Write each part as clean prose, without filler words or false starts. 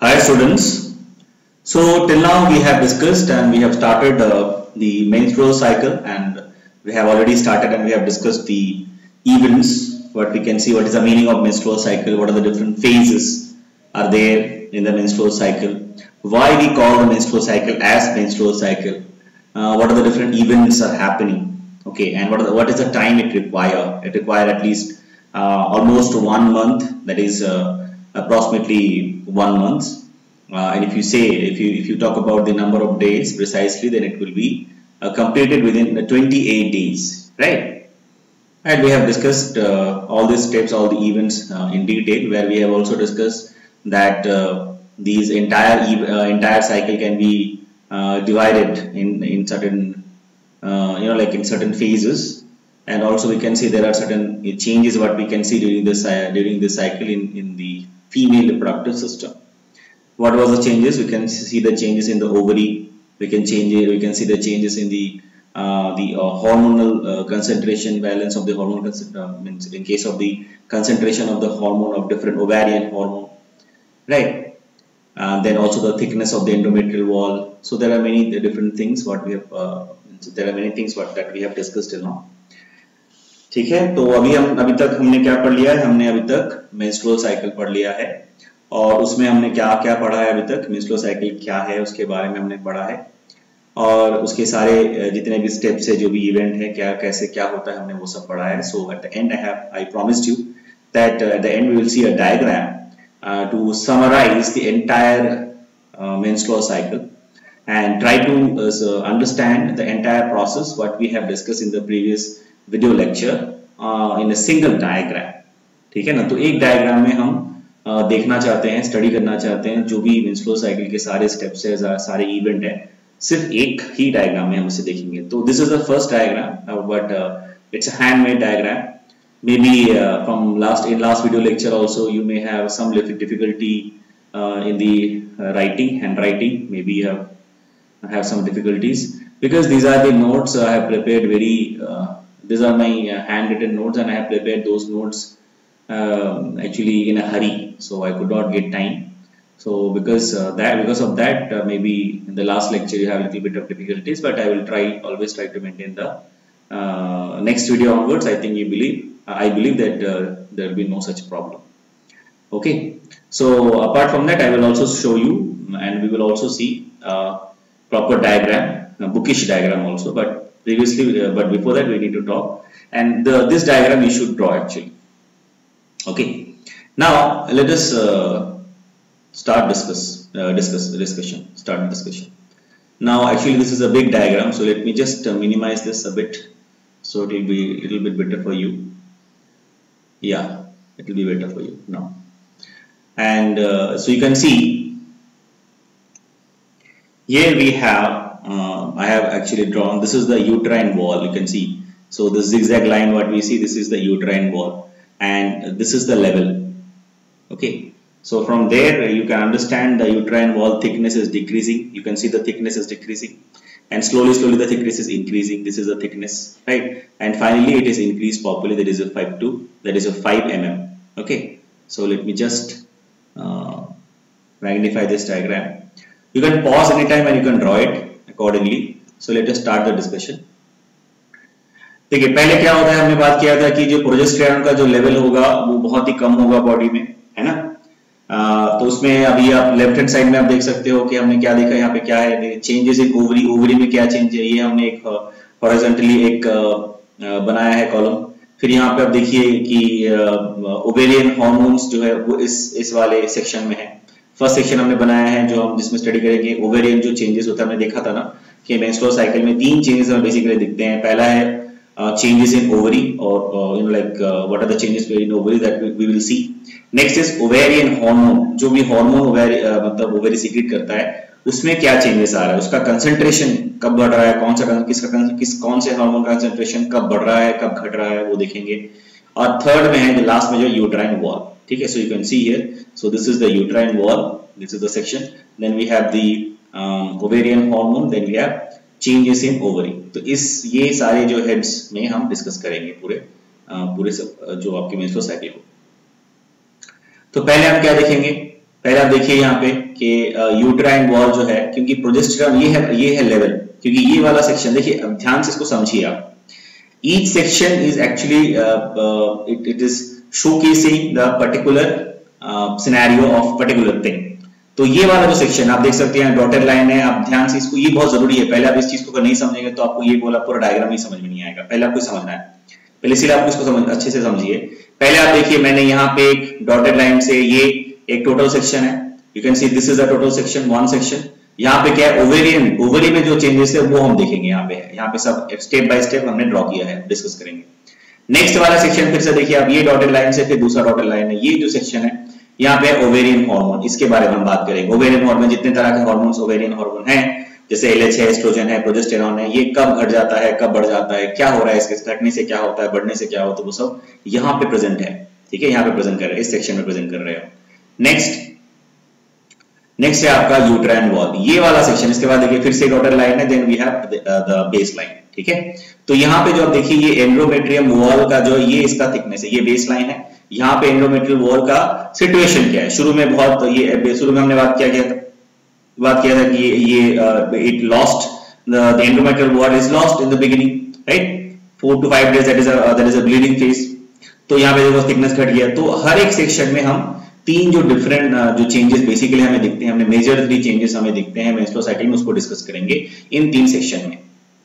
Hi students. So till now we have discussed and we have started the menstrual cycle, and we have already started and we have discussed the events, what we can see, what is the meaning of menstrual cycle, what are the different phases are there in the menstrual cycle, why we call the menstrual cycle as menstrual cycle, what are the different events are happening, okay, and what is the time it require at least almost 1 month, that is approximately 1 month. And if you talk about the number of days precisely, then it will be completed within 28 days, right? And we have discussed all these steps, all the events in detail, where we have also discussed that these entire cycle can be divided in certain like in certain phases, and also we can see there are certain changes what we can see during this cycle in the female reproductive system. What was the changes? We can see the changes in the ovary. We can see the changes in the hormonal concentration, balance of the hormone means in case of the concentration of the hormone of different ovarian hormone, right? Then also the thickness of the endometrial wall. So there are many different things what we have that we have discussed till now. ठीक है, तो अभी तक हमने क्या पढ़ लिया है? हमने अभी तक मेंस्ट्रुअल साइकिल पढ़ लिया है, और उसमें हमने क्या क्या पढ़ा है अभी तक, मेंस्ट्रुअल साइकिल क्या है उसके बारे में हमने पढ़ा है, और उसके सारे जितने भी स्टेप्स है, जो भी इवेंट है, कैसे क्या होता है, हमने वो सब पढ़ा है. So at the end I promised you that at the end we will see a diagram to summarise the entire menstrual cycle and try to understand the entire process what we have discussed in the previous video lecture in a single diagram. ठीक है ना? तो एक diagram में हम देखना चाहते हैं, स्टडी करना चाहते हैं जो भी मेंस्ट्रुअल साइकिल के सारे स्टेप्स है, सारे इवेंट है, सिर्फ एक ही डायग्राम में हम इसे देखेंगे. तो this is the first diagram, but it's a handmade diagram. Maybe from last video lecture also you may have some difficulty in the handwriting. Maybe you have some difficulties because these are the notes I have prepared. These are my handwritten notes, and I have prepared those notes actually in a hurry, so I could not get time. So because of that, maybe in the last lecture you have a little bit of difficulties, but I will always try to maintain the next video onwards. I believe that there will be no such problem. Okay, so apart from that, I will also show you, and we will also see proper diagram, bookish diagram also, but before that we need to talk, and this diagram you should draw actually. Okay, now let us start discussion. Now actually this is a big diagram, so let me just minimize this a bit, so it will be a little bit better for you. Yeah, it will be better for you now. And so you can see here we have I have actually drawn, this is the uterine wall, you can see. So the zigzag line what we see, this is the uterine wall, and this is the level. Okay, so from there you can understand the uterine wall thickness is decreasing. You can see the thickness is decreasing, and slowly the thickness is increasing. This is the thickness, right? And finally it is increased properly, that is a 5 mm. Okay, so let me just magnify this diagram. You can pause anytime and you can draw it accordingly. So let us start the discussion. देखिए, पहले क्या होता है, हमने बात किया था कि जो प्रोजेस्टेरॉन का जो लेवल होगा वो बहुत ही कम होगा बॉडी में, है ना? तो उसमें अभी आप लेफ्ट हैंड साइड में आप देख सकते हो कि हमने क्या देखा, यहाँ पे क्या है, चेंजेस इन ओवरी में क्या चेंज है. ये हमने एक हॉरिजॉन्टली एक बनाया है कॉलम. फिर यहाँ पे आप देखिए कि ओवेरियन हार्मोन्स जो है वो इस वाले सेक्शन में है. फर्स्ट सेक्शन हमने बनाया है जो हम जिसमें स्टडी करेंगे ओवेरियन जो चेंजेस होता है. हमने देखा था ना कि मेंस्ट्रुअल साइकिल में 3 चेंजेस हमें बेसिकली दिखते हैं. पहला है changes in ovary, or what are the changes in ovary that we will see. Next is ovarian hormone, जो भी हार्मोन मतलब ओवरी सीक्रेट करता है उसमें क्या चेंजेस आ रहा है, उसका कंसंट्रेशन कब बढ़ रहा है, कौन से हार्मोन का कंसंट्रेशन कब बढ़ रहा है, कब घट रहा है, वो देखेंगे. और थर्ड में है लास्ट में जो यूट्राइन वॉल. ठीक है, so you can see here, so this is the uterine wall, this is the section. Then we have the ovarian hormone, then we have changes in ovary. तो ये सारे जो हेड्स में हम डिस्कस करेंगे पूरे सब जो आपके मेंस्ट्रुअल साइकिल को. तो पहले हम क्या देखेंगे, पहले आप देखिए यहाँ पे कि यूट्राइन वॉल जो है, क्योंकि प्रोजेस्टेरॉन ये है लेवल, क्योंकि ये वाला सेक्शन देखिए, अब ध्यान से इसको समझिए आप। Each section is actually it is showcasing the particular scenario of particular thing. तो ये वाला जो सेक्शन आप देख सकते हैं, डॉटेड लाइन है, आप ध्यान से इसको, ये बहुत जरूरी है। पहले आप इस चीज को नहीं समझेंगे तो आपको ये बोला पूरा डायग्राम ही समझ में नहीं आएगा। पहले आपको समझना है, पहले इसीलिए आपको इसको अच्छे से समझिए। पहले आप देखिए, मैंने यहाँ पे एक डॉटेड लाइन से, ये एक टोटल सेक्शन है, you can see this is the total section, one section. यहाँ पे क्या है, ओवेरी में जो चेंजेस है वो हम देखेंगे। यहाँ पे सब स्टेप बाय स्टेप हमने ड्रॉ किया है, डिस्कस करेंगे। नेक्स्ट वाला सेक्शन फिर से देखिए आप, ये डॉटेड लाइन से फिर दूसरा डॉटेड लाइन है, ये जो सेक्शन है यहाँ पे ओवेरियन हार्मोन, इसके बारे में हम बात करेंगे। ओवेरियन हार्मोन, जितने तरह के हार्मोन्स ओवेरियन हार्मोन हैं, जैसे एलएच है, एस्ट्रोजन है, प्रोजेस्टेरॉन है, ये कब घट जाता है, कब बढ़ जाता है, क्या हो रहा है, इसके घटने से क्या होता है, बढ़ने से क्या होता है, वो सब यहाँ पे प्रेजेंट है। ठीक है, यहाँ पे प्रेजेंट कर रहे हैं, इस सेक्शन में प्रेजेंट कर रहे हो। नेक्स्ट है आपका यूट्राइन वॉल, ये वाला सेक्शन। इसके बाद देखिए फिर से डॉटेड लाइन है, then we have the base line. ठीक है, तो यहाँ पे जो आप देखिए, ये एंडोमेट्रियम वॉल का जो ये इसका थिकनेस है, ये बेस लाइन है। यहाँ पे एंडोमेट्रियल वॉल का सिचुएशन क्या है, शुरू में हमने बात किया था कि ये it lost, the endometrial wall is lost in the beginning, right, 4 to 5 days, that is a bleeding phase. तो यहाँ पे देखो थिकनेस घट गया। तो हर एक सेक्शन में हम तीन जो डिफरेंट जो चेंजेस बेसिकली हमें दिखते हैं, हमें मेजर 3 चेंजेस हमें दिखते हैं मेंस्ट्रुअल साइकिल में, उसको डिस्कस करेंगे इन 3 सेक्शन में।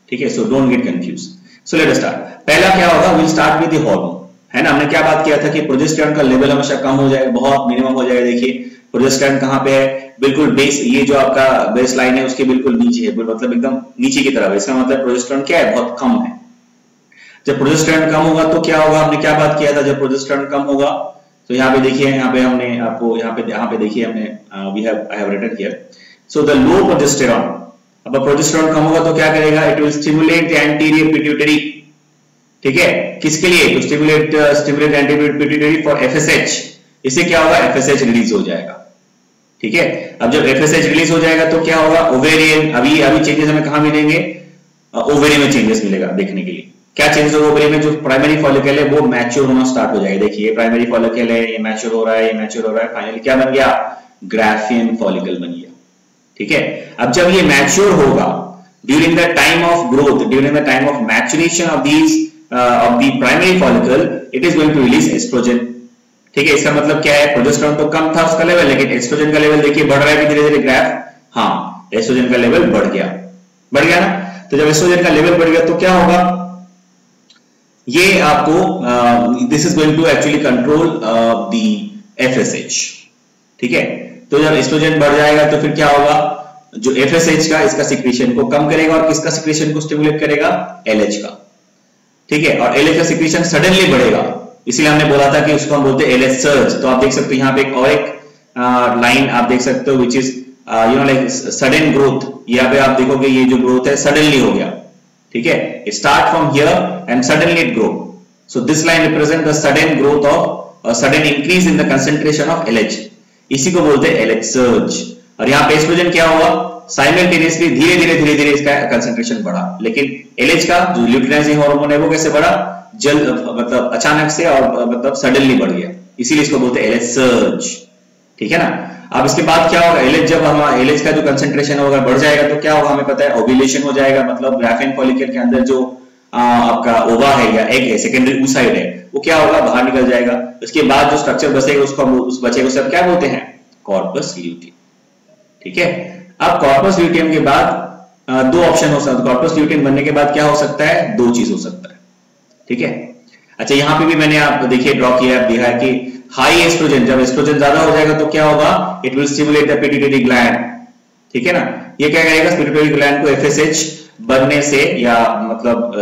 ठीक है, so don't get confuse. So let us start. पहला क्या होगा, will start with the hormone, है ना। हमने क्या बात किया था कि प्रोजेस्टेरॉन का लेवल हमेशा कम हो जाएगा, बहुत मिनिमम हो जाएगा। देखिए प्रोजेस्टेरॉन कहाँ पे है, बिल्कुल बेस, ये जो आपका बेस लाइन है उसके बिल्कुल नीचे है, मतलब एकदम नीचे की तरफ। इसका मतलब प्रोजेस्टेरॉन क्या है, बहुत कम है। जब प्रोजेस्टेरॉन कम होगा तो क्या होगा, हमने क्या बात किया था, जब प्रोजेस्टेरॉन कम होगा तो यहाँ पे देखिए, यहाँ पे हमने आपको यहाँ पे देखिए हमने I have written here, so the low progesterone, अब प्रोजेस्टेरॉन कम होगा तो क्या करेगा, it will stimulate the anterior pituitary. ठीक है, किसके लिए, to stimulate anterior pituitary for FSH. इससे क्या होगा, एफएसएच रिलीज हो जाएगा। ठीक है, अब जब एफएसएच रिलीज हो जाएगा तो क्या होगा, ओवेरियन, अभी चेंजेस हमें कहां मिलेंगे, ओवेरी में चेंजेस मिलेगा देखने के लिए। क्या चेंजेस होगा ओवेरी में, जो प्राइमरी फॉलिकल है वो मैच्योर होना स्टार्ट हो जाएगा। देखिए प्राइमरी फॉलिकल है, ये मैच्योर हो रहा है, ये मैच्योर हो रहा है, फाइनली क्या बन गया, ग्राफियन फॉलिकल बन गया। ठीक है, अब जब ये मैच्योर होगा, during the time of growth, during the time of maturation of the primary follicle, it is going to release oestrogen. ठीक है, इसका मतलब क्या है, प्रोजेस्टेरॉन तो कम था उसका लेवल, लेकिन एस्ट्रोजन का लेवल देखिए बढ़ रहा है धीरे धीरे ग्राफ। हाँ, एस्ट्रोजन का लेवल बढ़ गया ना। तो जब एस्ट्रोजन का लेवल बढ़ गया तो क्या होगा, ये आपको this is going to actually control the FSH. ठीक है, तो जब एस्ट्रोजन बढ़ जाएगा तो फिर क्या होगा, जो एफएसएच का इसका सिक्रीशन को कम करेगा, और किसका सिक्रीशन को स्टिमुलेट करेगा, एलएच का। ठीक है, और एलएच का सिक्रीशन सडनली बढ़ेगा, इसीलिए हमने बोला था कि उसको हम बोलते हैं एलएच सर्ज। तो आप देख सकते हो यहाँ पे एक लाइन आप देख सकते हो, which is you know like sudden growth. यहाँ पे आप देखोगे ये जो ग्रोथ है सडनली हो गया। ठीक है, it start from here and suddenly it grow. So this line represent the sudden growth of sudden increase in the concentration of LH. इसी को बोलते हैं LH surge। और यहाँ पे एस्ट्रोजन क्या हुआ, साइमल्टेनियसली धीरे धीरे इसका कंसंट्रेशन बढ़ा, लेकिन LH का जो ल्यूटिनाइजिंग हार्मोन है वो कैसे बढ़ा, जल्द, मतलब अचानक से, और मतलब सडनली बढ़ गया, इसीलिए इसको बोलते हैं LH surge। ठीक है ना। अब इसके बाद क्या होगा, एलएच, जब हमारा एलएच का जो कंसंट्रेशन होगा बढ़ जाएगा तो क्या होगा, हमें पता है ओव्यूलेशन हो जाएगा, मतलब ग्राफियन फॉलिकल के अंदर जो आपका ओवा है या एग है, सेकेंडरी oocyte है, वो क्या होगा, बाहर निकल जाएगा। उसके बाद जो स्ट्रक्चर बचेगा उस बचे को सब क्या बोलते हैं, कॉर्पस ल्यूटियम। ठीक है, अब कॉर्पस ल्यूटियम के बाद 2 ऑप्शन हो सकते हैं। कॉर्पस ल्यूटियम बनने के बाद क्या हो सकता है, 2 चीज हो सकता है। ठीक है, अच्छा यहाँ पे भी मैंने आप देखिए ड्रॉ किया, दिखा है कि हाई एस्ट्रोजन, जब एस्ट्रोजन ज्यादा हो जाएगा तो क्या होगा, it will stimulate the pituitary gland. ठीक है ना, ये क्या करेगा, पिट्यूटरी ग्लैंड को एफएसएच बनने से, या मतलब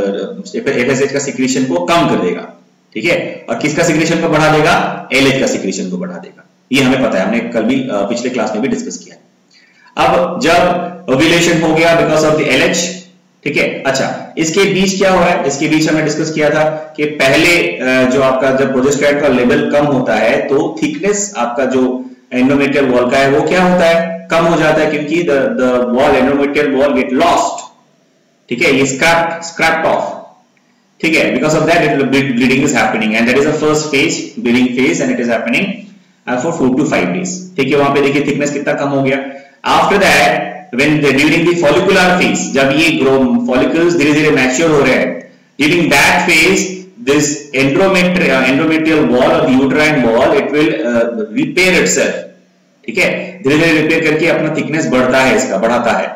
एफएसएच का सिक्रीशन को कम कर देगा। ठीक है, और किसका सिक्रीशन को बढ़ा देगा, एलएच का सिक्रीशन को बढ़ा देगा। ये हमें पता है, हमने कल भी पिछले क्लास में भी डिस्कस किया। अब जब ओव्यूलेशन हो गया बिकॉज ऑफ द एलएच, ठीक है, अच्छा इसके बीच क्या हुआ है, इसके बीच हमने डिस्कस किया था कि पहले जो आपका जब प्रोजेस्टेरॉन का लेवल कम होता है तो थिकनेस आपका जो एंडोमेट्रियल वॉल का है वो क्या होता है, कम हो जाता है, क्योंकि the wall, endometrial wall get lost. ठीक है, ये स्क्रैप्ड ऑफ। ठीक है, because of that bleeding is happening, and that is the first phase, bleeding phase, and it is happening for 4 to 5 days। ठीक है, वहां पे देखिए थिकनेस कितना कम हो गया। After that when during the follicular phase, जब ये फॉलिकल्स धीरे धीरे मैच्योर हो रहे हैं, during that phase this endometrial wall or the uterine wall it will repair itself। ठीक है, धीरे धीरे रिपेयर करके अपना थिकनेस बढ़ता है, इसका बढ़ाता है।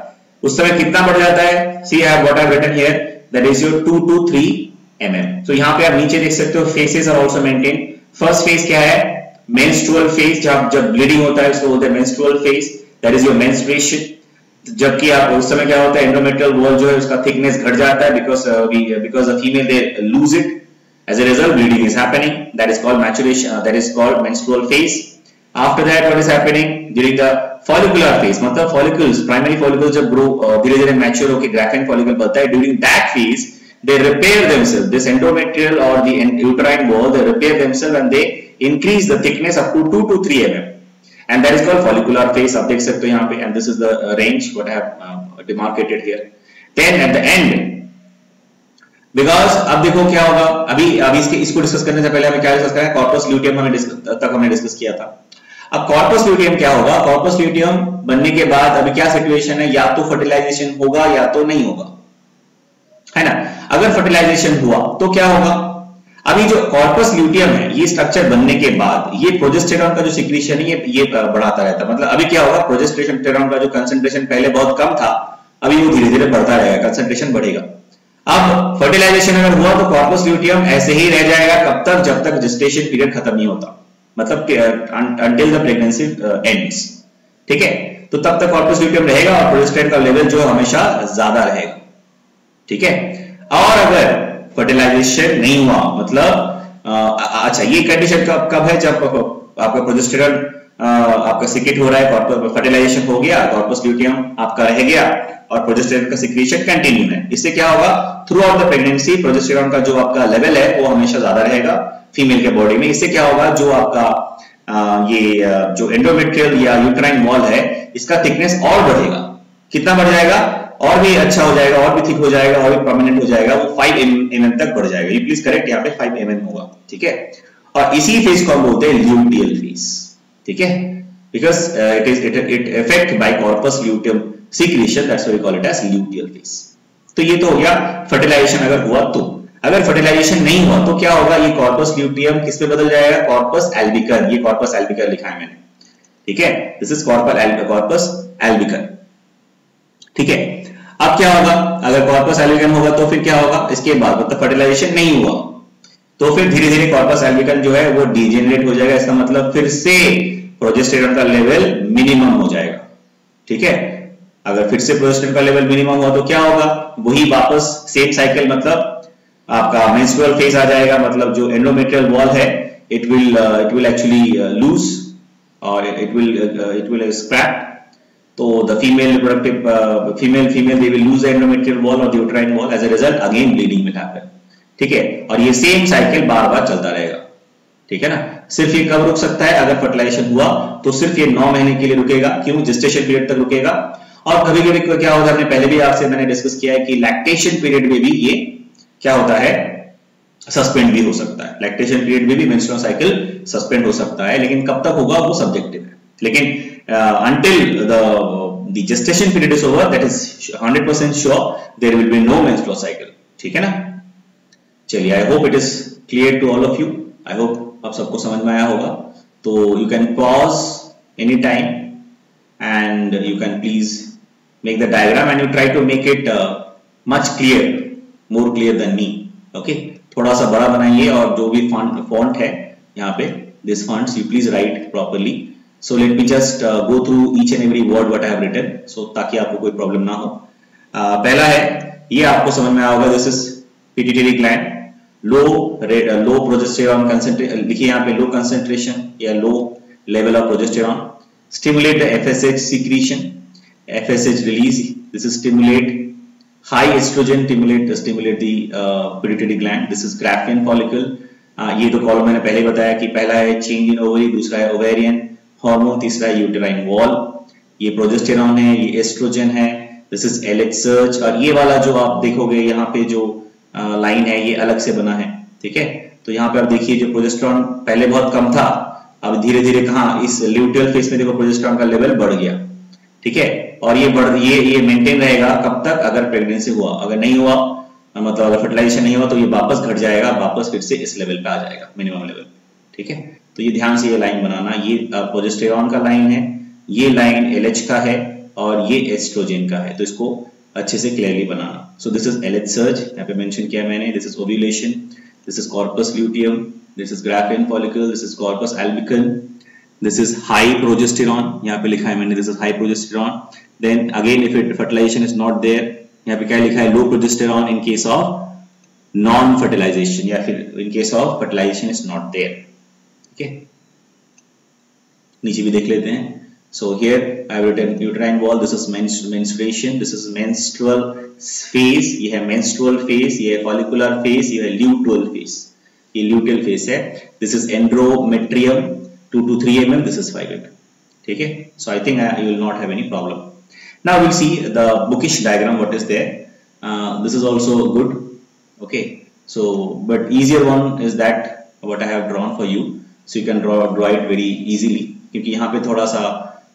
उस समय कितना बढ़ जाता है? See I have what I have written here, that is your 2 to 3 mm। तो यहाँ पे आप नीचे देख सकते हो phases are also maintain. First phase क्या है? मेंस्ट्रुअल फेज, जब ब्लीडिंग होता है उसको बोलते हैं menstrual phase, that is your menstruation. जबकि आप उस समय क्या होता है, एंडोमेट्रियल वॉल जो है उसका थिकनेस घट जाता है because the female they lose it, as a result bleeding is happening, that is called maturation, that is called menstrual phase। after that what is happening during the follicular phase, मतलब follicles, primary follicles जब grow धीरे धीरे mature होके graphene follicle बनता है, during that phase they repair themselves, this endometrial or the uterine wall, they repair themselves and they increase the thickness up to 2 to 3 mm, and that is called follicular phase। आप देख सकते हो यहाँ पे, and this is the range what I have demarcated here। then at the end, because अब देखो क्या होगा, अभी इसको डिस्कस करने से पहले हमें क्या डिस्कस करना है? कॉर्पस ल्यूटियम हमने डिस्कस किया था। अब कॉर्पस ल्यूटियम क्या होगा? कॉर्पस ल्यूटियम बनने के बाद अभी क्या सिचुएशन है, या तो फर्टिलाइजेशन होगा या तो नहीं होगा, है ना। अगर फर्टिलाइजेशन हुआ तो क्या होगा? अभी जो कॉर्पस ल्यूटियम है, ये स्ट्रक्चर बनने के बाद ये प्रोजेस्टेरॉन का जो सिक्रीशन है ये बढ़ाता रहता है। मतलब अभी क्या होगा, प्रोजेस्टेरॉन का जो कंसंट्रेशन पहले बहुत कम था, अभी वो धीरे धीरे बढ़ता रहेगा, कंसंट्रेशन बढ़ेगा। अब फर्टिलाइजेशन अगर हुआ तो कॉर्पस ल्यूटियम ऐसे ही रह जाएगा, कब तक? जब तक जेस्टेशन पीरियड खत्म नहीं होता, मतलब until the pregnancy ends। ठीक है, तो तब तक कॉर्पस ल्यूटियम रहेगा और प्रोजेस्टेरॉन का लेवल जो हमेशा ज्यादा रहेगा। ठीक है, और अगर फर्टिलाइजेशन नहीं हुआ, मतलब अच्छा ये कंडीशन कब है? जब आपका प्रोजेस्टेरॉन आपका सिक्रेट हो रहा है, फर्टिलाइजेशन हो गया, कॉर्पस ल्यूटियम आपका रह गया और प्रोजेस्टेरॉन का सिक्रीशन कंटिन्यू है। इससे क्या होगा, through out the pregnancy progesterone का जो आपका लेवल है वो हमेशा ज्यादा रहेगा फीमेल के बॉडी में। इससे क्या होगा, जो आपका जो एंडोमेट्रियल या यूट्राइन वॉल है इसका थिकनेस और बढ़ेगा। कितना बढ़ जाएगा? और भी अच्छा हो जाएगा, और भी थिक हो जाएगा, और भी परमानेंट हो जाएगा, वो 5 mm तक बढ़ जाएगा। ये प्लीज करेक्ट, यहाँ पे 5 mm होगा। ठीक है, और इसी फेज को हम बोलते हैं ल्यूटियल फेज। ठीक है, because it effect bye corpus luteum secretion, that's why we call it as luteal phase। तो ये तो हो गया फर्टिलाइजेशन अगर हुआ तो। अगर फर्टिलाइजेशन नहीं हुआ तो क्या होगा, ये कॉर्पस ल्यूटियम किस पे बदल जाएगा? कॉर्पस एल्बिकम। ये कॉर्पस एल्बिकम लिखा है मैंने। ठीक है, दिस इज कॉर्पस एल्बिकम। ठीक है, अब क्या होगा, अगर कॉर्पस एल्बिकम होगा तो फिर क्या होगा, इसके बाद मतलब फर्टिलाइजेशन नहीं हुआ तो फिर धीरे धीरे कॉर्पस एल्बिकम जो है वो डिजेनरेट हो जाएगा। इसका मतलब फिर से प्रोजेस्टेरॉन का लेवल मिनिमम हो जाएगा। ठीक है, अगर फिर से प्रोजेस्टेरॉन का लेवल मिनिमम हुआ तो क्या होगा, वही वापस सेम साइकिल, मतलब आपका मेंस्ट्रुअल फेज आ जाएगा। मतलब जो एंडोमेट्रियल वॉल है इट विल एक्चुअली लूज और इट विल स्क्रैप। तो the female reproductive female they will lose the endometrial wall और the uterine wall, as a result again bleeding will happen. ठीक है, और ये सेम साइकिल बार बार चलता रहेगा। ठीक है ना। सिर्फ ये कब रुक सकता है, अगर फर्टिलाइजेशन हुआ तो सिर्फ ये 9 महीने के लिए रुकेगा। क्यों? जेस्टेशन पीरियड तक रुकेगा। और कभी कभी क्या होता है, हमने पहले भी आपसे मैंने डिस्कस किया है कि लैक्टेशन पीरियड में भी ये क्या होता है, सस्पेंड भी हो सकता है। लैक्टेशन पीरियड में भी मेंस्ट्रुअल साइकिल सस्पेंड हो सकता है, लेकिन कब तक होगा वो सब्जेक्टिव है। लेकिन until the gestation period is over, that is 100% sure there will be no menstrual cycle। ठीक है ना। चलिए, I hope it is clear to all of you. I hope आप सबको समझ में आया होगा। तो you can pause any time and you can please make the diagram and you try to make it much clear, more clear than me। okay, थोड़ा सा बड़ा बनाइए और जो भी font है यहाँ पे, this fonts you please write properly। so let me just go through each and every word what I have written, so ताकि आपको कोई प्रॉब्लम ना हो। पहला है, ये आपको समझ में आया होगा, this is pituitary gland, low progesterone concentration, लिखिए यहाँ पे low concentration या low level of progesterone। Stimulate the FSH secretion, FSH release, this is stimulate high estrogen, stimulate the pituitary gland, this is Graafian follicle। ये तो column मैंने पहले बताया कि पहला है चेंज इन ओवरी, दूसरा है ओवेरियन हार्मोन, तीसरा है यूटेराइन वॉल। ये प्रोजेस्टेरॉन है, ये एस्ट्रोजन है, दिस इज LH सर्च। और ये वाला जो आप देखोगे यहाँ पे जो लाइन है ये अलग से बना है। ठीक है, तो यहाँ पे आप देखिए जो प्रोजेस्टेरॉन पहले बहुत कम था अब धीरे धीरे कहाँ इस ल्यूटियल फेज में देखो प्रोजेस्टेरॉन का लेवल बढ़ गया, ठीक है, और ये मेंटेन रहेगा कब तक, अगर प्रेगनेंसी हुआ, अगर नहीं हुआ मतलब अगर फर्टिलाइजेशन नहीं हुआ तो ये वापस घट जाएगा, वापस फिर से इस लेवल पे आ जाएगा मिनिमम लेवल, ठीक है। तो ये ध्यान से ये लाइन बनाना, ये प्रोजेस्टेरॉन का लाइन है, ये लाइन LH का है और ये एस्ट्रोजन का है, तो इसको अच्छे से क्लियरली बनाना। So this is LH surge, यहाँ पे मेंशन किया मैंने, this is ovulation, this is corpus luteum, this is graafian follicle, this is corpus albicans, this is high progesterone, यहाँ पे लिखा है मैंने this is high progesterone. Then again if it fertilisation is not there, यहाँ पे क्या लिखा है, low progesterone in case of non fertilisation, या फिर in case of fertilization is not there, ठीक है। नीचे भी देख लेते हैं। So here I have written uterine wall, this is menstruation, this is menstrual phase, ये है menstrual phase, ये है follicular phase, ये है luteal phase, ये luteal phase है। This is endometrium 2 to 3 mm, this is 5 mm, ठीक है। So I think you will not have any problem. Now we'll see the bookish diagram what is there. This is also good, okay. So but easier one is that what I have drawn for you, so you can draw it very easily, क्योंकि यहाँ पे थोड़ा सा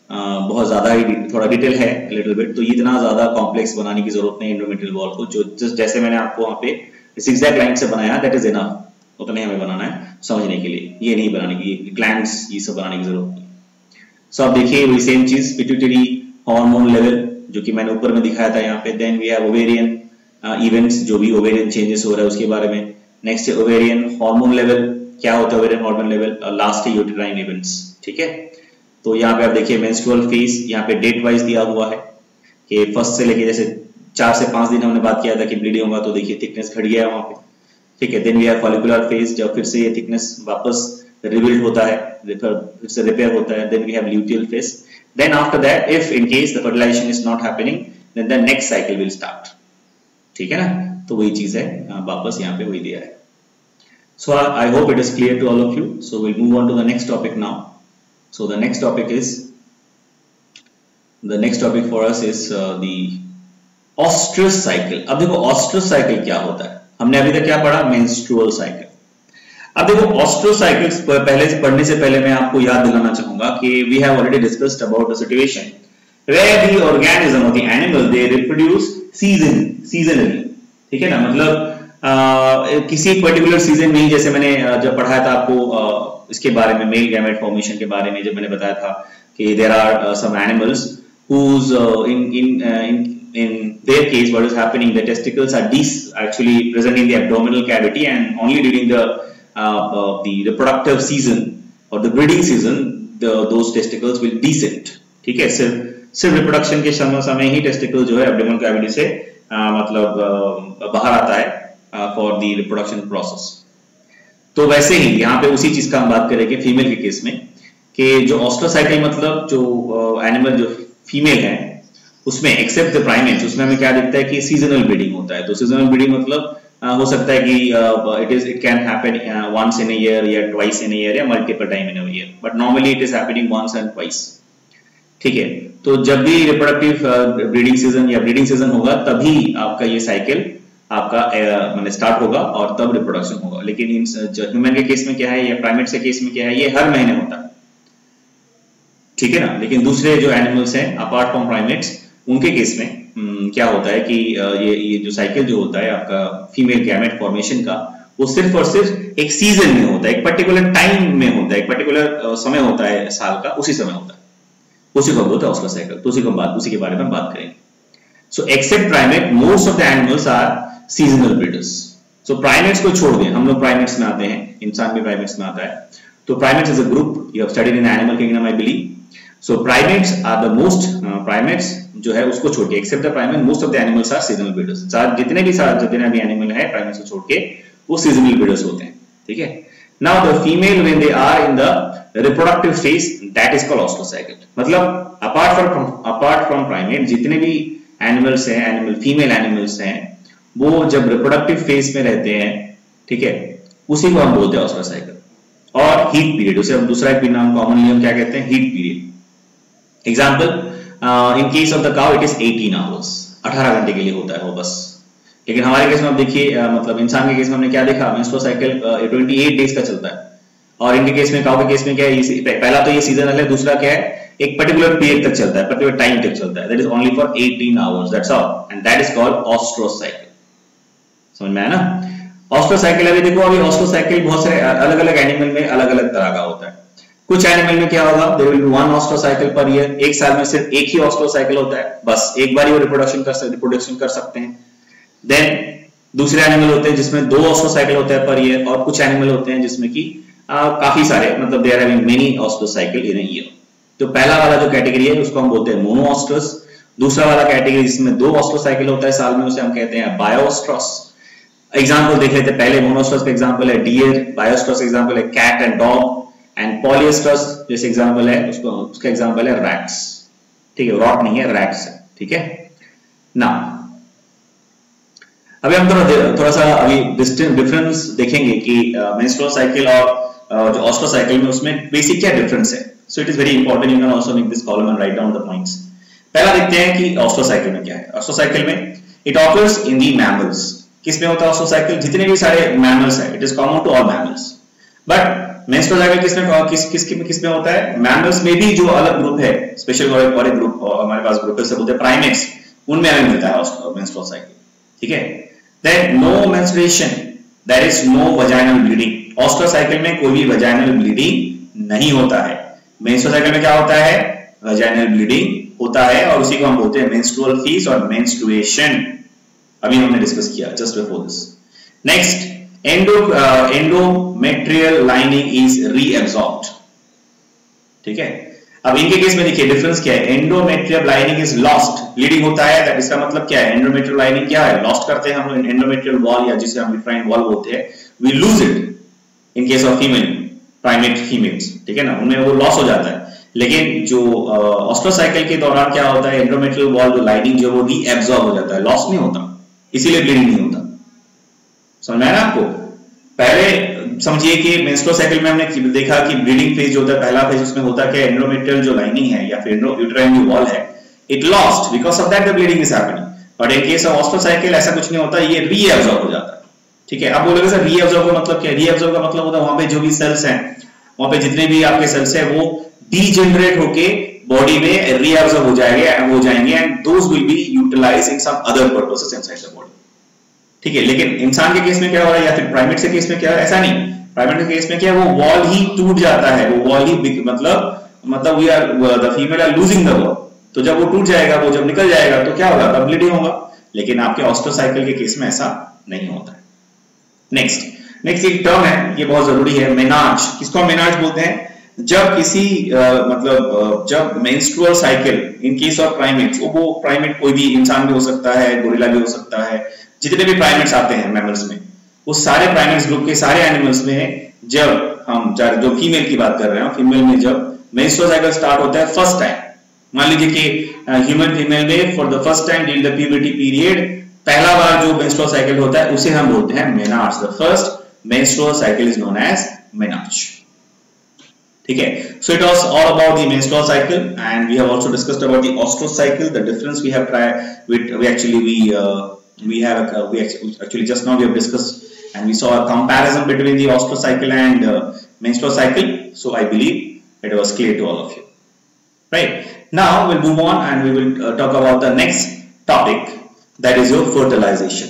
बहुत ज्यादा ही थोड़ा detail है little bit, तो इतना ज्यादा कॉम्प्लेक्स बनाने की जरूरत नहीं एंडोमेट्रियल वॉल को, जो जैसे मैंने आपको वहाँ पे zigzag लाइन से बनाया दैट इज इनफ, उतना ही हमें बनाना है समझने के लिए, ये नहीं बनाने की, ग्लैंड्स ये सब बनाने की जरूरत नहीं। सो अब देखिए वही सेम चीज, पिट्यूटरी हार्मोन लेवल जो कि मैंने ऊपर में दिखाया था यहाँ पे, then we have ovarian events, जो भी ओवेरियन चेंजेस हो रहा है उसके बारे में, नेक्स्ट है ओवेरियन हार्मोन लेवल, क्या होता है ओवेरियन हार्मोन लेवल, लास्ट है यूटेराइन इवेंट्स, ठीक है। तो यहाँ पे आप देखिए मेंस्ट्रुअल फेज, यहाँ पे डेट वाइज दिया हुआ है कि फर्स्ट से लेके जैसे 4 से 5 दिन हमने बात किया था कि ब्लीडिंग होगा, तो देखिए थिकनेस घट गया है वहाँ पे, ठीक है। Then we have follicular phase, जब फिर से ये थिकनेस वापस रिबिल्ड होता है, फिर से रिपेयर होता है। Then we have luteal phase, then after that if in case the fertilization is not happening then the next cycle will start, ठीक है ना। तो वही चीज है, वापस यहाँ पे वही दिया है। So I hope it is clear to all of you. So will move on to the next topic now. So the next topic for us is the ostrus cycle. अब देखो ostrus cycle क्या होता है, हमने अभी तक क्या पढ़ा, menstrual cycle। अब देखो ostrus cycle पढ़ने से पहले मैं आपको याद दिलाना चाहूंगा कि we have already discussed about the situation where the organism or the animal they reproduce seasonally, ठीक है ना। मतलब किसी पर्टिकुलर सीजन में ही, जैसे मैंने जब पढ़ाया था आपको इसके बारे में, मेल गैमेट फॉर्मेशन के बारे में, जब मैंने बताया था कि there are some animals whose in their case what is happening, the testicles are actually present in the abdominal cavity, and only during the reproductive season or the breeding season those testicles will descend, ठीक है। सिर्फ reproduction के समय ही testicle जो है abdominal cavity से मतलब बाहर आता है फॉर द रिप्रोडक्शन प्रोसेस। तो वैसे ही यहाँ पे उसी चीज का हम बात करेंगे फीमेल के केस में, कि जो ऑस्ट्रोसाइकल मतलब जो एनिमल जो फीमेल है उसमें एक्सेप्ट द प्राइमेट्स, उसमें हमें क्या दिखता है कि सीजनल ब्रीडिंग होता है। तो सीजनल ब्रीडिंग मतलब हो सकता है कि it can happen once in a year या ट्वाइस इन अ ईयर या multiple time in a year, but normally it is happening once and twice, ठीक है। तो जब भी रिप्रोडक्टिव ब्रीडिंग सीजन या ब्रीडिंग सीजन होगा तभी आपका ये साइकिल आपका मैंने स्टार्ट होगा और तब रिप्रोडक्शन होगा। लेकिन ह्यूमन के केस में क्या है या प्राइमेट्स के केस में क्या है, ये हर महीने होता है, ठीक है ना। लेकिन दूसरे जो एनिमल्स हैं अपार्ट फ्रॉम प्राइमेट्स, उनके केस में क्या होता है कि ये जो साइकिल जो होता है आपका फीमेल गैमेट फॉर्मेशन का, वो सिर्फ और सिर्फ एक सीजन में होता है, एक पर्टिकुलर टाइम में होता है, एक पर्टिकुलर समय होता है साल का, उसी समय होता है, उसी को बोलते हैं ऑस्ट्रोसाइकल। तो उसी के बारे में बात करेंगे। So except primate most of the animals are seasonal breeders. So primates को छोड़ दें, हम लोग प्राइमेट्स में आते हैं, इंसान भी प्राइमेट्स में आता है। तो primates is a group you have studied in animal kingdom I believe. So primates are the most, primates जो है उसको छोड़ के, except the primate most of the animals are seasonal breeders. जितने भी एनिमल है प्राइमेट्स को छोड़ के वो सीजनल ब्रीडर्स होते हैं, ठीक है। Now the female when they are in the reproductive phase that is called oestrous cycle. मतलब अपार्ट फ्रॉम प्राइमेट जितने भी एनिमल्स हैं, फीमेल एनिमल्स हैं, वो जब रिप्रोडक्टिव फेज में रहते हैं, ठीक है, उसी को हम बोलते हैं ऑस्ट्रोसाइकल। और हीट पीरियड, उसे हम दूसरा एक भी नाम कॉमनली हम क्या कहते हैं, heat period. Example, in case of the cow it is 18 hours, 18 घंटे के लिए होता है वो बस। लेकिन हमारे केस में आप देखिए, मतलब इंसान के केस में हमने क्या देखा, मेंस्ट्रुअल साइकिल 28 डेज का चलता है। और इनके केस में काउ के केस में क्या है, पहला तो ये सीजनल है, दूसरा क्या है एक पर्टिकुलर पीरियड तक चलता है, पर्टिकुलर टाइम तक चलता है, that is only for 18 hours, that's all, and that is called oestrus cycle. समझ में आया ना। ऑस्ट्रस साइकिल अभी देखो, अभी ऑस्ट्रस साइकिल बहुत सारे अलग अलग एनिमल में अलग अलग तरह का होता है। कुछ एनिमल में क्या होगा, there will be one oestrus cycle per year, एक साल में सिर्फ एक ही ऑस्ट्रस साइकिल होता है, बस एक बार ही वो रिप्रोडक्शन कर सकते हैं। देन दूसरे एनिमल होते हैं जिसमें 2 ऑस्ट्रस साइकिल होता है पर ईयर, और कुछ एनिमल होते हैं जिसमें कि काफी सारे, मतलब they are having many oestrus cycle in a year. तो पहला वाला जो कैटेगरी है उसको हम बोलते हैं मोनोऑस्ट्रस। दूसरा वाला कैटेगरी जिसमें 2 ऑस्ट्रस साइकिल होता है साल में, उसे हम कहते हैं बायोस्ट्रस। एग्जांपल देख लेते हैं, पहले मोनोस्ट्रस का एग्जांपल है डियर, बायोस्ट्रस एग्जांपल है कैट एंड डॉग, एंड पॉलीएस्ट्रस जैसे एग्जांपल है उसका एग्जांपल है रैट्स। ठीक है, रॉट नहीं है, रैट्स है। ठीक है ना। अभी हम थोड़ा सा अभी डिफरेंस देखेंगे कि मेंस्ट्रुअल साइकिल और जो ऑस्ट्रस साइकिल में उसमें बेसिक क्या डिफरेंस है। So it is very important, you can also make this column and write down the points. पहला देखते हैं कि ऑस्ट्रस साइकिल में क्या है। ऑस्ट्रस साइकिल में it occurs in the mammals. किसमें होता है ऑस्ट्रस साइकिल, जितने भी सारे मैमल्स हैं, it is common to all mammals. But menstrual cycle किसमें होता है, मैमल्स में भी जो अलग ग्रुप है, स्पेशल और एक ग्रुप हमारे पास ग्रुप है, सब बोलते हैं प्राइमेट्स, उनमें हमें मिलता है मेंस्ट्रुअल साइकिल। ठीक है, then no menstruation, there is no vaginal bleeding. Oestrus cycle में कोई भी वजाइनल ब्लीडिंग नहीं होता है। मेंस्ट्रुअल साइकिल में क्या होता है, वजाइनल ब्लीडिंग होता है, और उसी को हम बोलते हैं मेंस्ट्रुअल फीस और मेंस्ट्रुएशन। अभी हमने डिस्कस किया just before this. Next, endometrial lining is reabsorbed. ठीक है, अब इनके केस में देखिए डिफरेंस क्या है। Endometrial lining is lost, bleeding होता है, इसका मतलब क्या है, एंडोमेट्रियल लाइनिंग क्या है, लॉस्ट करते हैं हम एंडोमेट्रियल वॉल, या जिसे हम यूट्राइन वॉल बोलते हैं, we lose it in case of female primate females. ठीक है ना, उनमें वो लॉस हो जाता है। लेकिन जो ऑस्ट्रस साइकिल के दौरान क्या होता है, एंडोमेट्रियल वॉल जो लाइनिंग जो वो रीअब्सॉर्ब हो जाता है, लॉस नहीं होता, इसीलिए ब्लीडिंग नहीं होता। समझ में आया ना आपको। पहले समझिए कि मेंस्ट्रुअल साइकिल में हमने देखा कि ब्लीडिंग फेज जो होता है, पहला फेज, उसमें होता है एंडोमेट्रियल जो लाइनिंग है या फिर यूट्राइन वॉल है, it lost, because of that the bleeding is happening. But in case of oestrus cycle ऐसा कुछ नहीं होता, ये रीअब्सॉर्ब हो जाता है। ठीक है, आप बोलोगे सर रीअब्सॉर्ब का मतलब क्या है। रीअब्सॉर्ब का मतलब होता है वहां पे जो भी सेल्स हैं, वहां पे जितने भी आपके सेल्स हैं, वो डीजेनरेट होके बॉडी में रीअब्सॉर्ब हो जाएंगे and those will be utilized in some other purposes inside the body. ठीक है, लेकिन इंसान के केस में क्या हो रहा है, या फिर प्राइमेट के केस में क्या है, ऐसा नहीं। प्राइमेट के केस में क्या है, वो वॉल ही टूट जाता है, वो वॉल ही मतलब we are the female are losing the wall. तो जब वो टूट जाएगा, वो जब निकल जाएगा, तो क्या होगा, तब ब्लीडिंग होगा। लेकिन आपके ऑस्ट्रस साइकिल के केस में ऐसा नहीं होता है। नेक्स्ट एक टर्म है, ये बहुत जरूरी है, मेनाज। किसको मेनाज बोलते हैं, जब किसी जब menstrual cycle in case of primates, वो प्राइमेट कोई भी इंसान भी हो सकता है, गोरिल्ला भी हो सकता है, जितने भी प्राइमेट्स आते हैं मैमल्स में, उस सारे प्राइमेट्स ग्रुप के सारे एनिमल्स में, जब हम जो फीमेल की बात कर रहे हैं, फीमेल में जब मेंस्ट्रुअल साइकिल स्टार्ट होता है फर्स्ट टाइम, मान लीजिए कि ह्यूमन फीमेल में for the first time during the puberty period पहला बार जो मेंस्ट्रुअल साइकिल होता है, उसे हम बोलते हैं menarche. The first menstrual cycle is known as menarche. ठीक है, so it was all about the menstrual cycle, and we have also discussed about the ostrus cycle. The difference we have actually just now we have discussed, and we saw a comparison between the ostrus cycle and menstrual cycle. So I believe it was clear to all of you. Right, now we'll move on and we will talk about the next topic, that is your fertilization.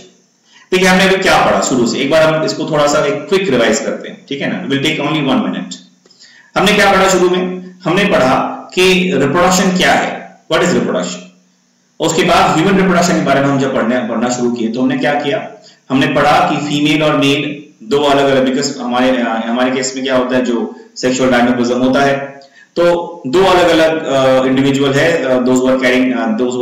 देखिए हमने अभी क्या पढ़ा शुरू से, एक बार हम इसको थोड़ा सा एक क्विक रिवाइज करते हैं। ठीक है ना, will take only 1 minute. हमने क्या पढ़ा शुरू में, हमने पढ़ा कि रिप्रोडक्शन क्या है, व्हाट इज रिप्रोडक्शन। उसके बाद ह्यूमन रिप्रोडक्शन के बारे में हम जब पढ़ना शुरू किए, तो हमने क्या किया, हमने पढ़ा कि फीमेल और मेल दो अलग अलग, बिकॉज हमारे केस में क्या होता है, जो सेक्सुअल डायमोर्फिज्म होता है, तो दो अलग अलग इंडिविजुअल है, those who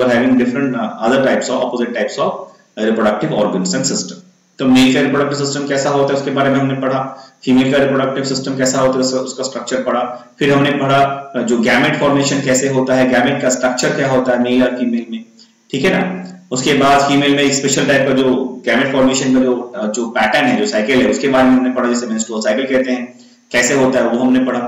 are having different other types of opposite types of reproductive organs and system. तो मेल का रिप्रोडक्टिव सिस्टम कैसा होता है उसके बारे में हमने पढ़ा, फीमेल का रिप्रोडक्टिव सिस्टम कैसा होता है उसका स्ट्रक्चर पढ़ा, फिर हमने पढ़ा जो गैमेट फॉर्मेशन कैसे होता है, गैमेट का स्ट्रक्चर क्या होता है मेल और फीमेल में। ठीक है ना, उसके बाद फीमेल में एक स्पेशल टाइप का जो गैमेट फॉर्मेशन का जो पैटर्न है, जो साइकिल है, उसके बारे में हमने पढ़ा, जिसे मेंस्ट्रुअल साइकिल कहते हैं, कैसे होता है वो हमने पढ़ा।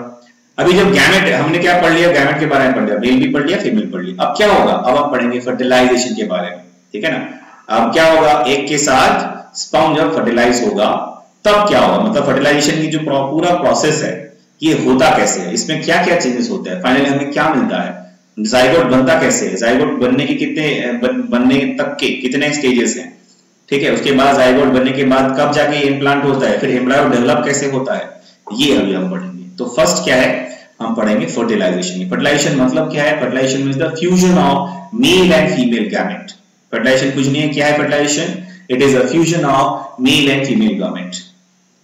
अभी जब गैमेट हमने क्या पढ़ लिया, गैमेट के बारे में पढ़ लिया, मेल भी पढ़ लिया, फीमेल पढ़ लिया। अब क्या होगा, अब हम पढ़ेंगे फर्टिलाइजेशन के बारे में। ठीक है ना, अब क्या होगा, एक के साथ स्पर्म जब फर्टिलाइज होगा तब क्या होगा, मतलब फर्टिलाइजेशन की जो पूरा प्रोसेस है, ये होता कैसे है, इसमें क्या क्या चेंजेस होते हैं, फाइनली हमें क्या मिलता है, जाइगोट बनता कैसे है, जाइगोट बनने के बनने तक के कितने स्टेजेस हैं, ठीक है, उसके बाद जाइगोट बनने के बाद कब जाके इम्प्लांट होता है, फिर एम्ब्रायो डेवलप कैसे होता है, ये अभी हम पढ़ेंगे। तो फर्स्ट क्या है, हम पढ़ेंगे फर्टिलाइजेशन। फर्टिलाइजेशन मतलब क्या है, fertilization means the fusion of male and female gamete. Fertilization कुछ नहीं है, क्या है fertilization, it is a fusion of male and female gamete,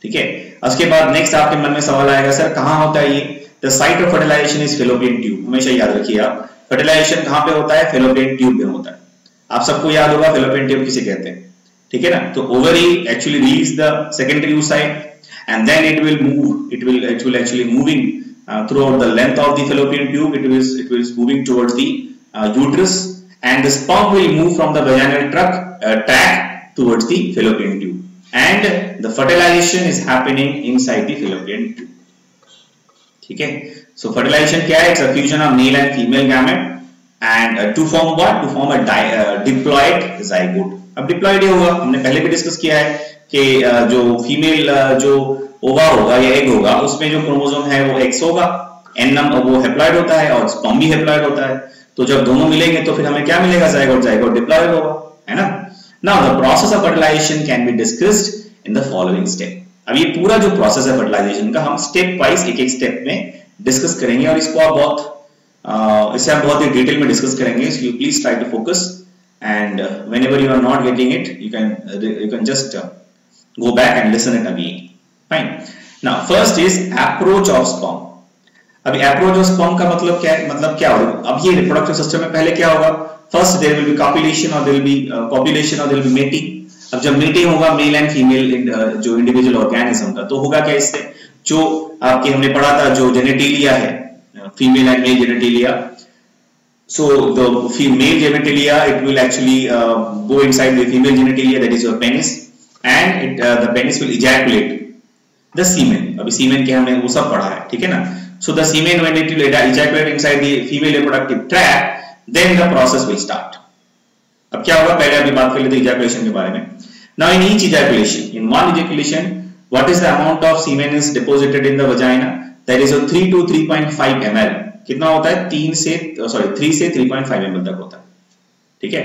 ठीक है। उसके बाद नेक्स्ट आपके मन में सवाल आएगा, सर कहां होता है ये, the site of fertilization is Fallopian tube. हमेशा याद रखिए आप, फर्टिलाइजेशन कहां पे होता है, फैलोपियन ट्यूब में होता है। आप सबको याद होगा फैलोपियन ट्यूब किसे कहते हैं, ठीक है ना। तो ovary actually reach the secondary oocyte and then it will actually moving throughout the length of the fallopian tube. It will moving towards the uterus, and the sperm will move from the vaginal tract towards the fallopian tube, and the fertilization is happening inside the fallopian tube, ठीक है। So fertilization क्या है, it's a fusion of male and female gamete and to form what, to form a diploid zygote। अब diploid होगा, हमने पहले भी discuss किया है कि जो फीमेल जो ओवा होगा या एग होगा, उसमें जो क्रोमोसोम है वो एक्स होगा, वो हेप्लॉइड होता है और स्पर्म भी हेप्लॉइड होता है। तो जब दोनों मिलेंगे तो फिर हमें क्या मिलेगा, जाइगोट, जाइगोट डिप्लॉइड होगा, है ना। Now the process of fertilization can be discussed in the following step. अब ये पूरा जो प्रोसेस है फर्टिलाइजेशन का, हम स्टेप वाइज एक एक स्टेप में डिस्कस करेंगे, और इसको आप इसे आप बहुत ही डिटेल में डिस्कस करेंगे। So you please try to focus, and whenever you are not getting it, you can just go back and listen it again. Fine. Now first is approach of sperm. अभी approach of sperm का मतलब क्या है, मतलब क्या होगा, अब ये reproductive system में पहले क्या होगा, first there will be copulation or there will be copulation or there will be mating। अब जब mating होगा मेल एंड फीमेल जो इंडिविजुअल ऑर्गेनिज्म का, तो होगा क्या इससे, जो आपके हमने पढ़ा था जो जेनेटिलिया है, female and male genitalia. So the female genitalia, it will actually go inside the female genitalia, that is your penis, and the penis will ejaculate the semen। अभी semen के हमने वो सब पढ़ा है, ठीक है ना। So the semen when it will ejaculate inside the female reproductive tract, then the process will start। अब क्या होगा, पहले अभी बात कर लेते हैं ejaculation के बारे में। Now in each ejaculation, in one ejaculation, what is the amount of semen is deposited in the vagina? That is 3 to 3.5 ml। कितना होता है, 3 से 3.5 ml तक होता है, ठीक है।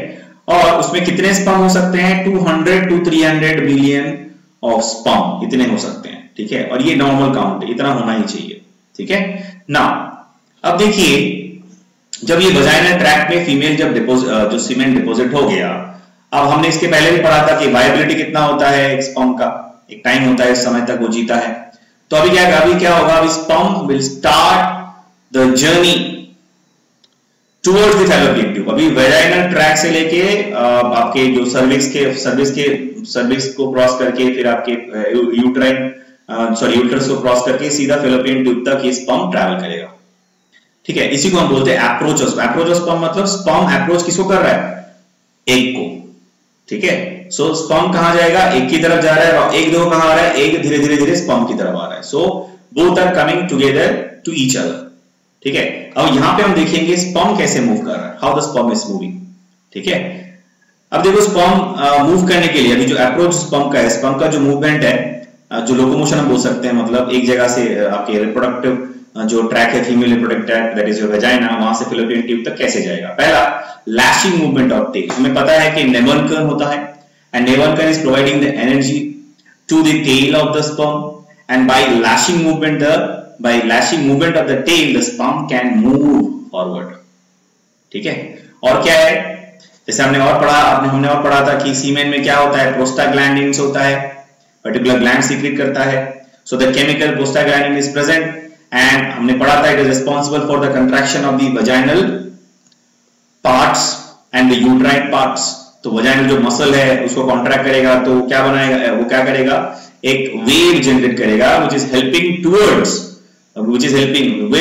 और उसमें कितने स्पर्म हो सकते हैं, 200 to 300 मिलियन ऑफ स्पर्म, इतने हो सकते हैं, ठीक है। और ये नॉर्मल काउंट है, इतना होना ही चाहिए, ठीक है ना। अब देखिए, जब ये वजाइनल ट्रैक्ट में फीमेल जब जो सीमेन डिपोजिट हो गया, अब हमने इसके पहले भी पढ़ा था कि वायबिलिटी कितना होता है एक स्पर्म का, एक टाइम होता है, इस समय तक वो जीता है। तो अभी क्या होगा, अभी sperm will start the journey towards the fallopian tube। अभी vaginal tract से लेके आपके जो सर्विक्स को क्रॉस करके, फिर आपके यूट्रस को क्रॉस करके सीधा fallopian tube तक ये स्पर्म ट्रैवल करेगा, ठीक है। इसी को हम बोलते हैं अप्रोच ऑफ स्पर्म। मतलब स्पर्म अप्रोच किसको कर रहा है, एग को, ठीक है। सो स्पर्म कहां जाएगा, एग की तरफ जा रहा है, और एग देखो कहां आ रहा है, एग धीरे धीरे स्पर्म की तरफ आ रहा है। So both are coming together to each other, ठीक है। अब यहां पे हम देखेंगे स्पर्म कैसे मूव कर रहा है, how the sperm is moving, ठीक है। अब देखो स्पर्म मूव करने के लिए, अभी जो अप्रोच स्पर्म का है, स्पर्म का जो मूवमेंट है, जो लोकोमोशन हम बोल सकते हैं, मतलब एक जगह से आपके रिप्रोडक्टिव जो ट्रैक है, female reproductive tract, that is your vagina, वहां से fallopian ट्यूब तक कैसे जाएगा। पहला, लैशिंग मूवमेंट ऑफ टेल। हमें पता है कि नेवनकन होता है, and nebenkern is providing the energy to the tail of the sperm, and by lashing movement of the tail, the sperm can move forward, ठीक है। और क्या है, जैसे हमने और पढ़ा था कि सीमेन में क्या होता है, प्रोस्टाग्लैंडिन्स होता है, पर्टिकुलर ग्लैंड सीक्रेट करता है। So the chemical prostaglandin is present, and हमने पढ़ा था it is responsible for the contraction of the vaginal parts and the uterine parts. तो वजाइनल जो मसल है उसको कॉन्ट्रैक्ट करेगा, तो क्या बनाएगा, वो क्या करेगा, एक वेव जनरेट करेगा, वेव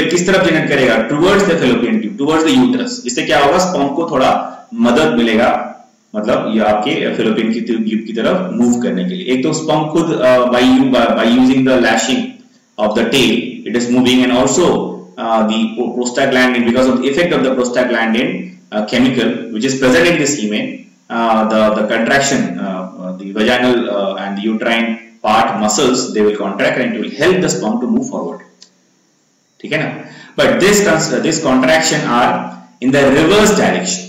किस तरफ जनरेट करेगा, towards the fallopian tube, towards the uterus. इससे क्या होगा, स्पर्म को थोड़ा मदद मिलेगा, मतलब ये आपके fallopian ट्यूब की तरफ मूव करने के लिए। एक तो स्पर्म खुद by using the lashing of the tail, it is moving, and also the prostaglandin, because of the effect of the prostaglandin chemical which is present in the semen, the contraction, the vaginal and the uterine part muscles, they will contract and it will help the sperm to move forward, ठीक है ना, but this contraction are in the reverse direction,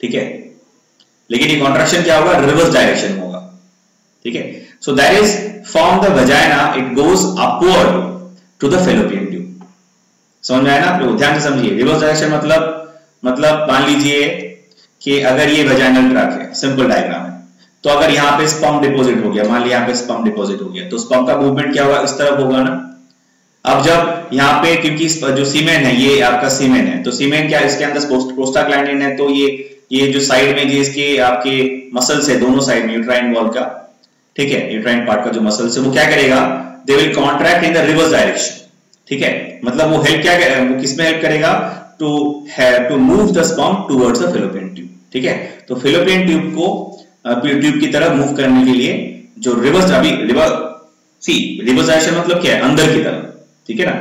ठीक है, लेकिन ये contraction क्या होगा, reverse direction में होगा, ठीक है। So that is from the vagina it goes upward to the Fallopian tube. समझ में आया ना आप लोग, ध्यान से समझिए। रिवर्स डायरेक्शन मतलब मान लीजिए कि अगर ये वजाइनल ट्रैक है, सिंपल डायग्राम है, तो अगर यहाँ पे स्पर्म डिपॉजिट हो गया, मान लिया यहाँ पे स्पर्म डिपॉजिट हो गया, तो स्पर्म का मूवमेंट क्या होगा, इस तरफ होगा ना। अब जब यहाँ पे, क्योंकि जो सीमेन है ये आपका सीमेन है, तो सीमेन क्या, इसके अंदर प्रोस्टाग्लैंडिन है, तो ये जो साइड में जिसके आपके मसल्स है दोनों साइड में यूट्राइन वॉल का, ठीक है, यूट्राइन पार्ट का जो मसल्स है वो क्या करेगा, they will contract in the reverse direction, ठीक है। मतलब वो हेल्प वो किसमें हेल्प करेगा, to move the sperm towards the Fallopian tube, ठीक है। तो फेलोपियन ट्यूब को ट्यूब की तरफ मूव करने के लिए जो रिवर्स डायरेक्शन मतलब क्या है, अंदर की तरफ, ठीक है ना।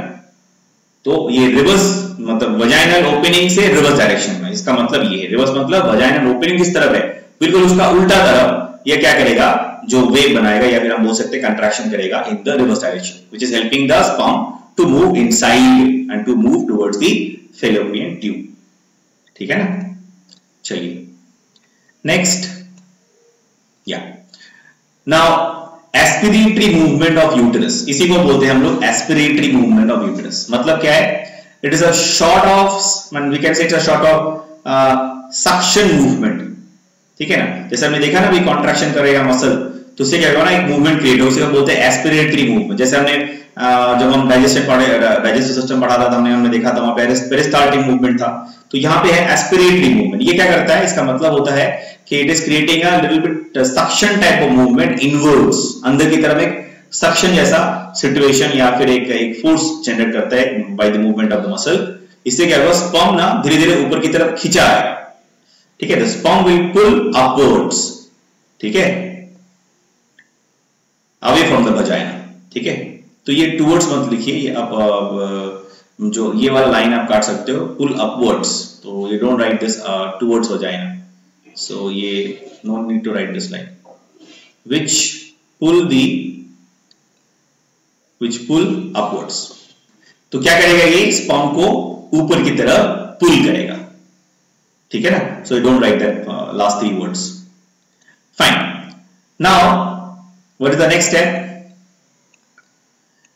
तो ये रिवर्स मतलब वजाइनल ओपनिंग से रिवर्स डायरेक्शन में, इसका मतलब ये है, रिवर्स मतलब वजाइनल ओपनिंग किस तरफ है, बिल्कुल उसका उल्टा तरफ ये क्या करेगा, जो वेव बनाएगा, या फिर हम बोल सकते हैं कंट्रैक्शन करेगा in the reverse direction, which is helping the sperm to move inside and to move towards the Fallopian tube, ठीक है ना। चलिए नेक्स्ट, या now aspiratory movement of uterus, इसी को बोलते हैं हम लोग एस्पिरेटरी मूवमेंट ऑफ यूटेरस। मतलब क्या है, it is a sort of, we can say it's a sort of suction movement, ठीक है ना। जैसे हमने देखा ना, भी कॉन्ट्रैक्शन करेगा मसल, तो उससे क्या होगा ना, एक मूवमेंट क्रिएट होगा, उसे बोलते हैं एस्पिरेटरी मूवमेंट। जैसे हमने जब हम डाइजेस्टिव सिस्टम पढ़ा था, हमने देखा था वहां पेरिस्टाल्टिक मूवमेंट था, तो यहाँ पे है एस्पिरेटरी मूवमेंट। ये क्या करता है, इसका मतलब होता है कि it is creating a little bit suction type of movement inwards, अंदर की तरफ एक सक्शन जैसा सिचुएशन या फिर एक फोर्स जनरेट करता है by the movement of the muscle. इससे क्या होगा, स्पर्म ना धीरे धीरे ऊपर की तरफ खींचा है, ठीक है, the sperm will pull upwards, ठीक है, अवे फ्रॉम द वजाइना, ठीक है। तो ये टुवर्ड्स मत लिखिए, ये आप जो ये वाला लाइन आप काट सकते हो, पुल अपवर्ड्स, तो you don't write this towards vagina, so ये no need to write this line, which pull upwards। तो क्या करेगा, ये स्पर्म को ऊपर की तरफ पुल करेगा, ठीक है ना। So you don't write that last 3 words, fine. Now what is the next step,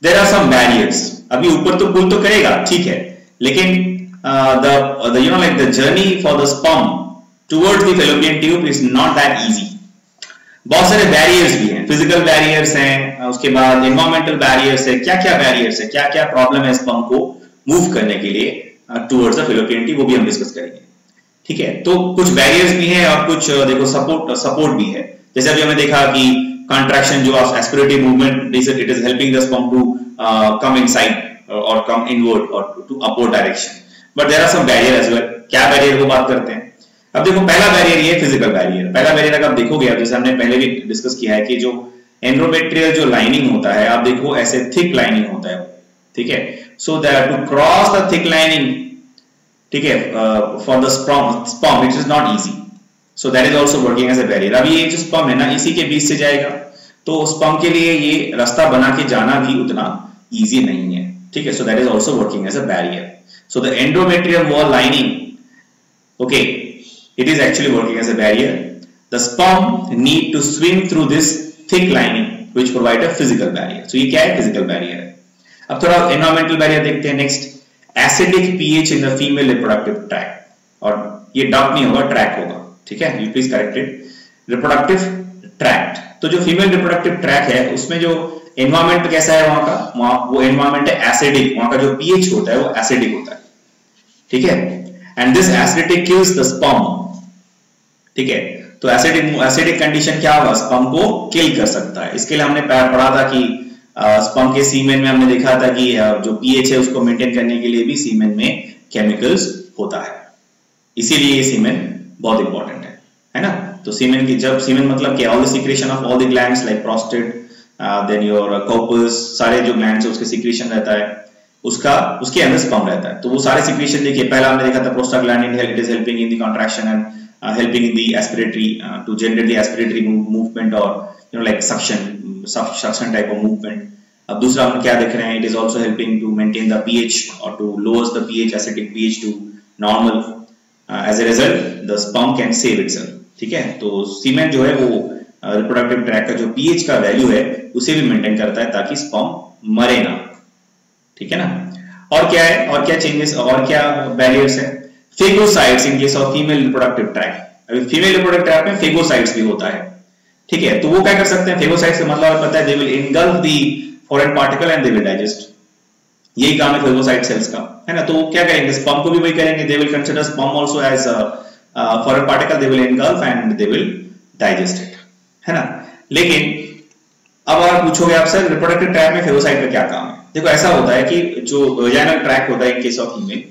there are some barriers. अभी ऊपर तो पुल तो करेगा, ठीक है, लेकिन the you know like the journey for the sperm towards the fallopian tube is not that easy। बहुत सारे बैरियर्स भी हैं, फिजिकल बैरियर्स हैं, उसके बाद एनवायरमेंटल बैरियर्स है, क्या क्या बैरियर्स है, क्या क्या प्रॉब्लम है स्पर्म को मूव करने के लिए टुवर्ड्स द फेलोपियन ट्यूब, वो भी हम डिस्कस करेंगे, ठीक है। तो कुछ बैरियर्स भी हैं और कुछ देखो सपोर्ट भी है। जैसे अभी हमने देखा कि कंट्रैक्शन जो aspiratory movement, it is helping the sperm to come inside और कम इनवर्ड और to upward direction, but there are some barrier as well. क्या बैरियर को बात करते हैं, अब देखो पहला बैरियर ये फिजिकल बैरियर। पहला बैरियर अगर आप देखोगे, अब जैसे हमने पहले भी डिस्कस किया है कि जो एंडोमेट्रियल जो लाइनिंग होता है, आप देखो ऐसे थिक लाइनिंग होता है, ठीक है। So that to cross the thick lining, ठीक है, for the sperm it is not easy, so that is also working as a barrier. अभी ये जो स्पर्म है ना, इसी के बीच से जाएगा, तो स्पर्म के लिए ये रास्ता बना के जाना भी उतना इजी नहीं है, ठीक है। So that is also working as a barrier. So the endometrial wall lining, okay, it is actually working as a barrier. The sperm need to swim through this thick lining which provide a physical barrier. So ये क्या है, physical barrier है। अब थोड़ा environmental barrier देखते हैं। next, acidic pH in the female reproductive tract, और ये duct नहीं होगा, tract होगा, ठीक है, you please correct it, reproductive tract। तो जो female reproductive tract है उसमें जो environment कैसा है वहां का, वो environment है acidic, वहां का जो pH होता है वो acidic होता है, ठीक है, and this acidity kills the sperm, ठीक है। तो एसिडिक कंडीशन क्या होगा, स्पर्म को किल कर सकता है। इसके लिए हमने पढ़ा था कि स्पर्म के सीमेन में हमने देखा था कि जो पीएच है उसको मेंटेन करने के लिए भी सीमेन में केमिकल्स होता है, इसीलिए ये सीमेन बहुत इंपॉर्टेंट है ना। तो सीमेन की, जब सीमेन मतलब क्या, all the secretion of all the glands like prostate, then your corpus, सारे जो ग्लैंड्स है उसके सिक्रेशन रहता है, उसके अंदर स्पर्म रहता है। तो वो सारे सिक्रेशन देखिए, पहला हमने देखा था prostaglandin, it is helping in the contraction and helping in the aspiratory to generate the aspiratory movement or like suction type of movement. अब दूसरा हम क्या देख रहे हैं, it is also helping to maintain the pH और to lowers the pH, acidic pH to normal, as a result the sperm can save itself. ठीक है, तो सीमेन जो है वो रिप्रोडक्टिव ट्रैक्ट का जो पीएच का वैल्यू है उसे भी मेंटेन करता है ताकि स्पर्म मरे ना। ठीक है ना, और क्या है, और क्या चेंजेस और क्या बैरियर्स है, phagocytes in case of female reproductive tract. अभी फीमेल रिप्रोडक्टिव ट्रैक्ट में फेगोसाइट्स भी होता है। ठीक है, तो वो क्या कर सकते हैं, फेगोसाइट्स का मतलब पता है, दे will engulf the foreign particle and they will digest, यही काम है फेगोसाइट सेल्स का, है ना। तो वो क्या करेंगे, स्पर्म को भी वही करेंगे, they will consider sperm also as foreign particle, they will engulf and they will digest it, है ना। लेकिन अब आप पूछोगे आप सर रिप्रोडक्टिव ट्रैक्ट में फेगोसाइट का क्या काम है। देखो ऐसा होता है कि जो वेजाइनल ट्रैक्ट होता है इन case of female,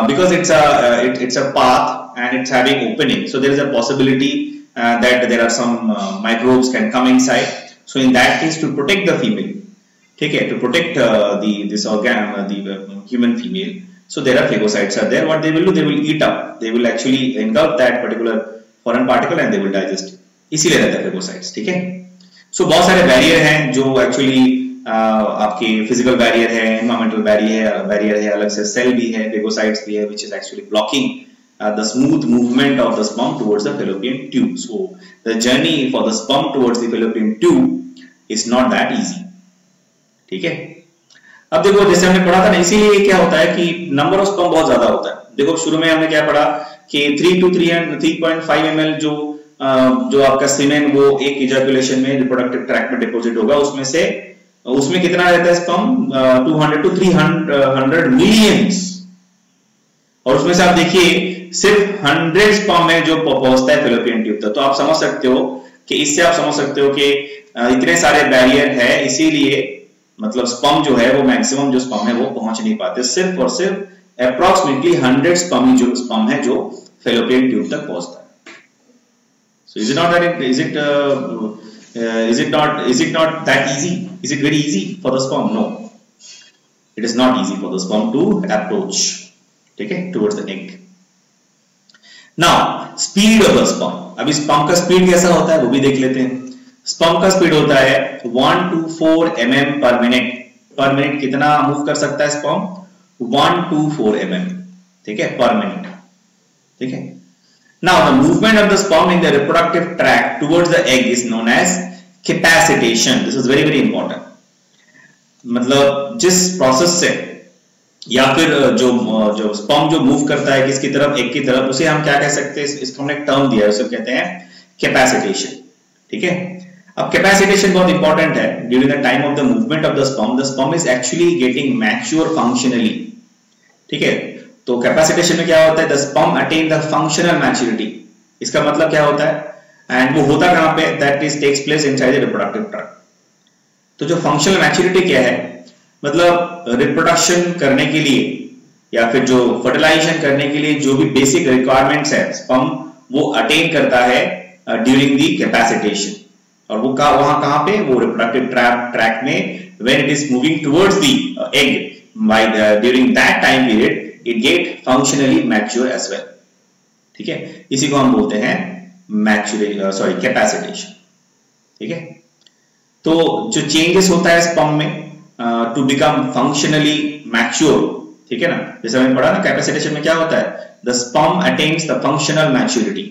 because it's a path and it's having opening, so there is a possibility that there are some microbes can come inside, so in that case to protect the female, ठीक है, to protect this organ, the human female, so there are phagocytes are there. What they will do, they will eat up, they will actually engulf that particular foreign particle and they will digest, इसीलिए रहता है phagocytes। ठीक है, so बहुत सारे barrier हैं जो actually आपके फिजिकल बैरियर है, एनवायरमेंटल बैरियर है, अलग से सेल भी है, फेगोसाइट्स भी है, which is actually blocking the smooth movement of the sperm towards the fallopian tube. So the journey for the sperm towards the fallopian tube is not that easy. ठीक है, अब देखो जैसे हमने पढ़ा था ना, इसीलिए क्या होता है कि नंबर ऑफ स्पर्म बहुत ज्यादा होता है। देखो शुरू में हमने क्या पढ़ा कि 3 to 3.5 ml जो आपका सीमेन वो एक इजैकुलेशन में रिप्रोडक्टिव ट्रैक्ट में डिपॉजिट होगा, उसमें कितना रहता है स्पर्म, 200 to 300 मिलियंस, और उसमें से आप देखिए सिर्फ 100 स्पर्म है जो पहुंचता है फैलोपियन ट्यूब तक। तो आप समझ सकते हो कि इससे आप समझ सकते हो कि इतने सारे बैरियर है, इसीलिए मतलब स्पर्म जो है वो मैक्सिमम जो स्पर्म है वो पहुंच नहीं पाते, सिर्फ और सिर्फ अप्रोक्सीमेटली 100 स्पर्म जो स्पर्म है जो फैलोपियन ट्यूब तक पहुंचता है। So is it not that easy? Is it very easy for the sperm? No, it is not easy for the sperm to approach, ठीक है, towards the egg. Now speed of the sperm, अभी sperm का speed कैसा होता है वो भी देख लेते हैं। स्पर्म का स्पीड होता है 1 to 4 mm पर मिनट। पर मिनट कितना मूव कर सकता है स्पर्म, 1 to 4 mm, ठीक है, पर मिनट। ठीक है, now the movement of the sperm in the reproductive tract towards the egg is known as capacitation. This is very important. मतलब जिस प्रोसेस से या फिर जो स्पर्म जो मूव करता है किसकी तरफ, एग की तरफ, उसे हम क्या कह सकते हैं, इसको हमने टर्म दिया है, उसे कहते हैं कैपेसिटेशन। ठीक है, अब कैपेसिटेशन बहुत इंपॉर्टेंट है। During the time of the movement of the sperm is actually getting mature functionally. ठीक है, तो कैपेसिटेशन में क्या होता है, the sperm attain the functional maturity. इसका मतलब क्या होता है, एंड वो होता कहां पे, that is takes place inside the reproductive tract. तो जो फंक्शनल मैच्योरिटी क्या है, मतलब रिप्रोडक्शन करने के लिए या फिर जो फर्टिलाइजेशन करने के लिए जो भी बेसिक रिक्वायरमेंट्स है स्पर्म वो अटेन करता है ड्यूरिंग द कैपेसिटेशन। और वो वहां कहां पे, वो रिप्रोडक्टिव ट्रैक्ट में, when it is moving towards the egg by during that time period it get functionally mature as well। ठीक है, इसी को हम बोलते हैं कैपेसिटेशन। ठीक है, तो जो चेंजेस होता है स्पर्म में टू बिकम फंक्शनली मैच्योर, ठीक है ना, जैसे हमने पढ़ा ना कैपेसिटेशन में क्या होता है, the sperm attains the functional maturity.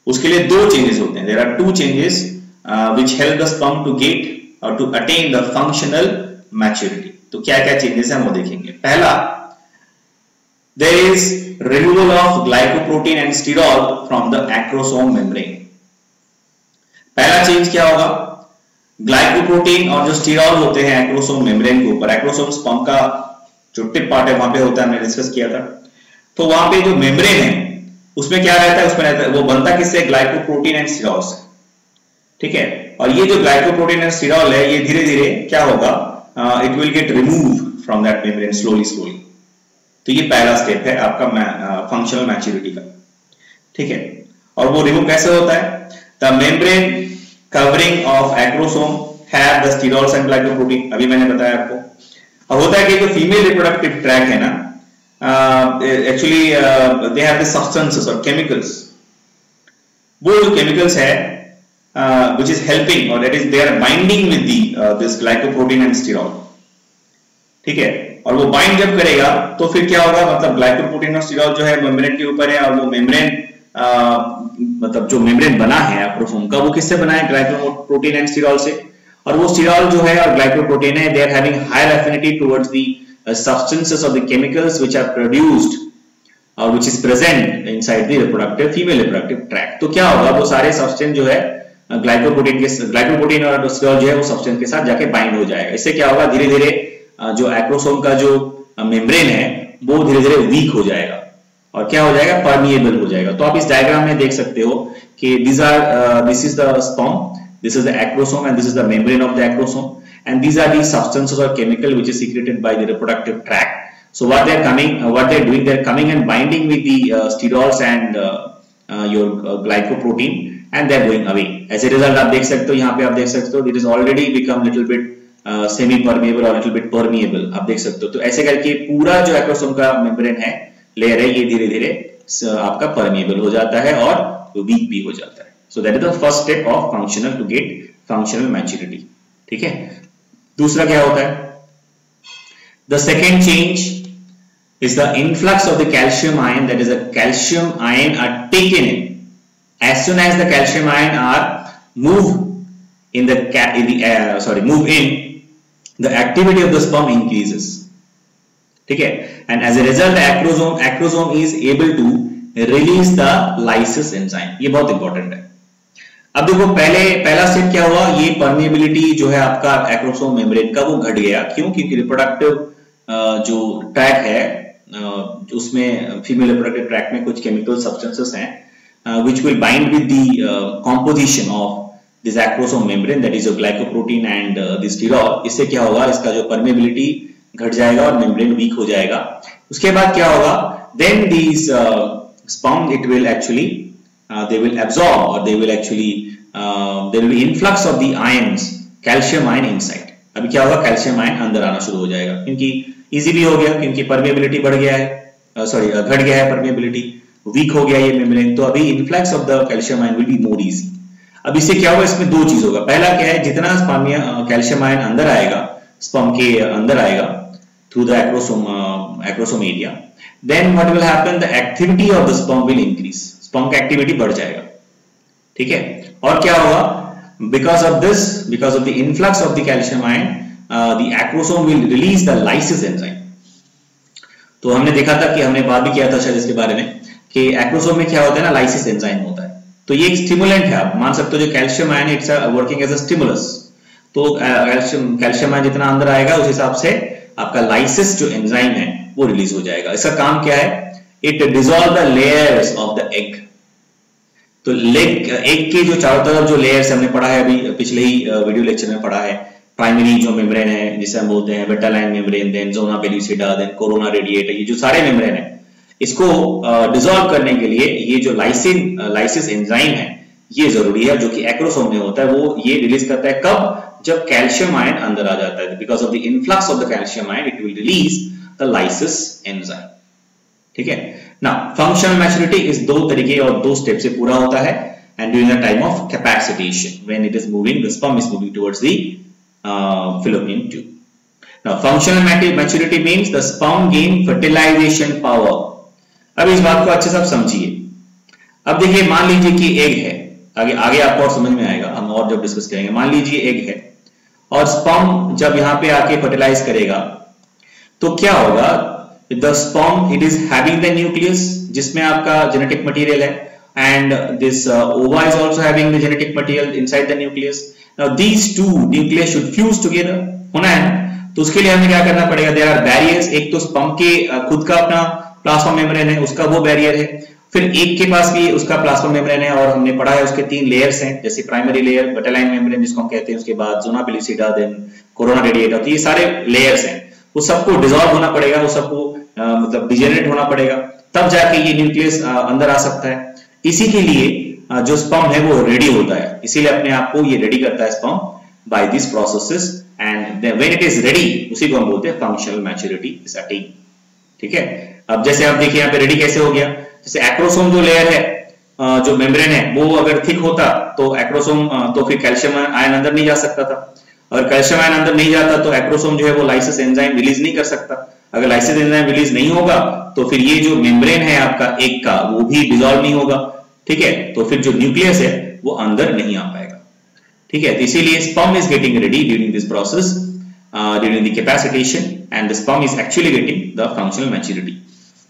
उसके लिए दो चेंजेस होते हैं, there are 2 changes which help the sperm to get or to attain the functional maturity। तो क्या क्या चेंजेस हैं वो देखेंगे। पहला, there is removal of glycoprotein and sterol from the acrosome membrane। पहला चेंज क्या होगा, ग्लाइकोप्रोटीन और जो स्टीरॉल होते हैं एक्रोसोम मेम्ब्रेन के ऊपर, एक्रोसोम स्पर्म का जो टिप पार्ट है वहां पे होता है, हमने डिस्कस किया था। तो वहां पे जो मेम्ब्रेन है उसमें क्या रहता है, उसमें रहता है, वो बनता किससे, ग्लाइकोप्रोटीन एंड स्टीरॉल से। ठीक है, और ये जो ग्लाइकोप्रोटीन एंड स्टीरॉल है ये धीरे धीरे क्या होगा, it will get remove from that membrane slowly. तो ये पहला स्टेप है आपका फंक्शनल मैच्योरिटी का। ठीक है, और वो रिमूव कैसे होता है, the membrane covering of acrosome have the sterols and glycoprotein, अभी मैंने बताया आपको। और होता है कि जो फीमेल रिप्रोडक्टिव ट्रैक्ट है ना, actually they have the substances और केमिकल्स। वो जो केमिकल्स है which is helping, or that is they are binding with the this glycoprotein and sterol, ठीक है। और वो बाइंड जब करेगा तो फिर क्या होगा, मतलब ग्लाइकोप्रोटीन और स्टीरॉल जो है मेम्ब्रेन के ऊपर है, और वो मेम्ब्रेन मतलब जो मेम्ब्रेन बना है एक्रोसोम का, वो किससे बना है, ग्लाइकोप्रोटीन एंड स्टीरॉल से। और वो स्टीरॉल जो है और ग्लाइकोप्रोटीन है, they are having higher affinity towards the substances of the chemicals which are produced और which is present inside the reproductive female reproductive tract. तो क्या होगा, वो सारे सब्सटेंस जो है ग्लाइकोप्रोटीन और स्टीरॉल जो है वो सब्सटेंस के साथ जाके बाइंड हो जाएगा। इससे क्या होगा, धीरे धीरे जो एक्रोसोम का जो मेम्ब्रेन है वो धीरे धीरे वीक हो जाएगा और क्या हो जाएगा, परमिएबल हो जाएगा। तो आप इस डायग्राम में देख सकते हो कि this is the sperm, this is the acrosome and this is the membrane of the acrosome, and these are the substances or chemical which is secreted by the reproductive tract. So what they are doing, they are coming and binding with the sterols and your glycoprotein, and they are going away. As a result, आप देख सकते हो, यहाँ पे आप देख सकते हो, it is already become little bit semi permeable or little bit permeable, आप देख सकते हो। तो ऐसे करके पूरा जो एक्रोसोम का मेम्ब्रेन है, लेयर है, ये धीरे धीरे आपका परमिएबल हो जाता है और वीक भी हो जाता है। So that is the first step of functional to get functional maturity, ठीक है। दूसरा क्या होता है, the second change is the influx of the calcium ion, that is the calcium ion are taken in. As soon as the calcium ion are move in, the activity of the sperm increases, ठीक है। And as a result, the acrosome is able to release the lysis enzyme। ये बहुत important है। अब देखो पहला step क्या हुआ, ये परमिएबिलिटी जो है आपका एक्रोसोम मेम्ब्रेन का वो घट गया। क्यों, क्योंकि रिप्रोडक्टिव जो ट्रैक है उसमें फीमेल रिप्रोडक्टिव ट्रैक में कुछ केमिकल सब्सटेंसेस हैं which will bind with the composition of this acrosome membrane, that is glycoprotein and the स्टीरॉल। इससे क्या होगा, इसका जो परमिएबिलिटी घट जाएगा और मेम्ब्रेन वीक हो जाएगा। उसके बाद क्या होगा, then this sperm it will actually they will absorb, or they will actually there will be influx of the ions, calcium ion inside। अभी क्या होगा, कैल्शियम आयन अंदर आना शुरू हो जाएगा, क्योंकि इजी भी हो गया, क्योंकि परमिएबिलिटी बढ़ गया है, घट गया है, परमिएबिलिटी वीक हो गया ये मेम्ब्रेन। तो अभी influx of the calcium ion will be more easy. अब इससे क्या होगा, इसमें दो चीज होगा। पहला क्या है, जितना कैल्शियम आयन अंदर आएगा, स्पर्म के अंदर आएगा through the acrosome area, then what will happen, the activity of the sperm will increase, sperm का एक्टिविटी बढ़ जाएगा, ठीक है। और क्या होगा, because of the influx of the calcium ion, the acrosome will release the lysis enzyme। तो हमने देखा था कि हमने बात भी किया था शायद इसके बारे में कि एक्रोसोम में क्या होता है ना, लाइसिस एंजाइम होता है। तो ये एक स्टिमुलेंट है, आप मान सकते हो। जो calcium ion it's working as a stimulus. तो कैल्शियम आयन जितना अंदर आएगा उस हिसाब से आपका लाइसिस जो एंजाइम है वो रिलीज हो जाएगा। इसका काम क्या है, it dissolve the layers of the egg. तो एग के जो चारों तरफ जो लेयर्स हमने पढ़ा है, अभी पिछले ही वीडियो लेक्चर में पढ़ा है, प्राइमरी जो मेम्ब्रेन है जिसे हम बोलते हैं वेटालाइन मेम्ब्रेन, देन जोना पेल्यूसिडा, देन कोरोना रेडिएटा, ये जो सारे मेम्ब्रेन है, इसको डिसॉल्व करने के लिए ये जो लाइसिस एंजाइम है ये जरूरी है, जो कि एक्रोसोम में होता है। वो ये रिलीज करता है कब, जब कैल्शियम आयन अंदर आ जाता है। Because of the influx of the calcium ion it will release the lysis enzyme, ठीक है ना। फंक्शनल मैच्योरिटी इस दो तरीके और दो स्टेप से पूरा होता है, and during the time of capacitation when it is moving, the sperm is moving towards the fallopian tube. Now functional maturity means the sperm gain fertilization power। अब इस बात को अच्छे से आप समझिए। अब देखिए, मान लीजिए कि एग है, आगे आपको और समझ में आएगा, हम और जब डिस्कस करेंगे। मान लीजिए एग है और स्पर्म जब यहाँ पे आके फर्टिलाइज करेगा तो क्या होगा, the sperm it is having the nucleus जिसमें आपका जेनेटिक मटेरियल है, एंड दिस ओवा is also having the genetic material inside the nucleus. Now these two nucleus should fuse together, होना है। तो उसके लिए हमें क्या करना पड़ेगा, there are barriers। एक तो स्पर्म के खुद का अपना प्लाज्मा मेम्ब्रेन है, उसका वो बैरियर है। फिर एक के पास भी उसका प्लाज्मा मेम्ब्रेन है, और हमने पढ़ा है उसके 3 लेयर्स हैं, जैसे प्राइमरी लेयर वेटालाइन मेम्ब्रेन जिसको हम कहते हैं, उसके बाद जोना पेल्यूसिडा, देन कोरोना रेडिएटा। तो ये सारे लेयर्स हैं, वो सबको डिसॉल्व होना पड़ेगा, वो सबको मतलब डिजेनरेट होना पड़ेगा, तब जाके ये न्यूक्लियस अंदर आ सकता है। इसी के लिए जो स्पर्म है वो रेडी होता है, इसीलिए अपने आप को ये रेडी करता है sperm by this processes, and when it is ready उसी को हम बोलते हैं फंक्शनल मैच्योरिटी इज अटेन्ड, ठीक है। अब जैसे आप देखिए यहाँ पे रेडी कैसे हो गया, जैसे एक्रोसोम जो लेयर है जो मेम्ब्रेन है वो अगर थिक होता तो एक्रोसोम तो फिर कैल्शियम आयन अंदर नहीं जा सकता था। अगर कैल्शियम आयन अंदर नहीं जाता तो एक्रोसोम जो है वो लाइसिस एंजाइम रिलीज नहीं कर सकता। अगर लाइसिस एंजाइम रिलीज नहीं होगा तो फिर ये जो मेम्ब्रेन है आपका एक का वो भी डिसॉल्व नहीं होगा, ठीक है, तो फिर जो न्यूक्लियस है वो अंदर नहीं आ पाएगा, ठीक है। तो इसीलिए sperm is getting ready during this process, during the capacitation, and the sperm is actually getting the functional maturity,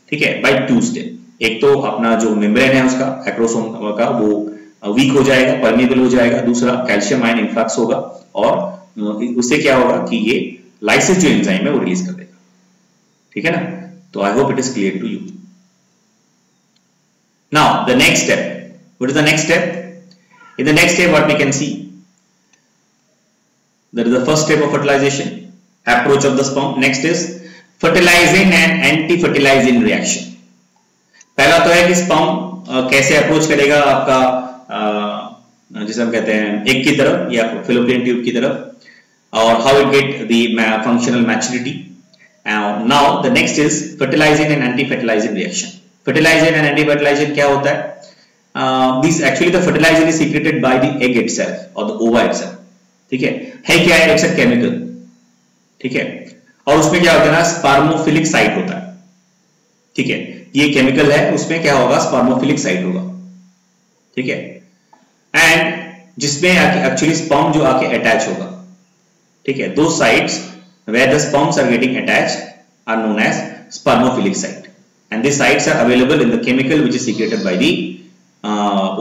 ठीक है, बाय 2 स्टेप। एक तो अपना जो मेम्ब्रेन है उसका एक्रोसोम का वो वीक हो जाएगा, परमेबल हो जाएगा, दूसरा कैल्शियम आयन इन्फ्लक्स होगा और उससे क्या होगा कि ये लाइसिस जो एंजाइम है वो रिलीज कर देगा, ठीक है ना। तो I hope it is clear to you. Now the next step, what is the next step? In the next step what we can see, that is the first step of fertilization, approach of the sperm. Next is fertilizing and anti-fertilizing reaction. पहला तो है कि sperm कैसे approach करेगा आपका जिसे हम कहते हैं एग की तरफ या फिलोपियन ट्यूब की तरफ, और how it get the functional maturity. Now the next is fertilizing and anti fertilizing reaction. Fertilizing and anti fertilizing क्या होता है? This actually the fertilizer is secreted by the egg itself और the ova itself, ठीक है क्या है? It's a chemical, ठीक है, और उसमें क्या होता है ना, स्पर्मोफिलिक साइट होता है, ठीक है, ये केमिकल है, उसमें क्या होगा, स्पर्मोफिलिक साइट होगा, ठीक है, एंड जिसमें एक्चुअली स्पर्म जो आके अटैच होगा, ठीक है, दो sites where the sperms are getting attached are known as spermophilic site, and this sites are available in the chemical which is secreted by the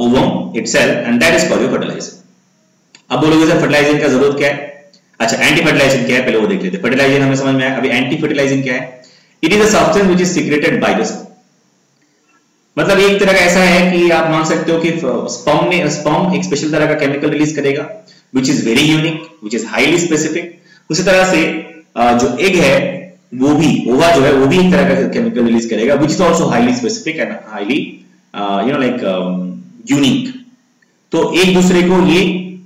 ovum itself, and that is called your fertiliser. अब बोलोगे sir fertilising का जरूरत क्या है? अच्छा, anti fertilizing क्या है पहले वो देख लेते हैं. फर्टिलाइजिंग हमें समझ में आया, अभी एंटी फर्टिलाइजिंग क्या है? It is a substance which is secreted by the sperm. मतलब एक तरह का ऐसा है कि आप मान सकते हो कि स्पर्म एक स्पेशल तरह का केमिकल रिलीज करेगा which is very unique, which is highly specific. उसी तरह से जो एग है वो भी, ओवा जो है वो भी एक तरह का केमिकल रिलीज करेगा which is also highly specific and highly unique. तो एक दूसरे को ये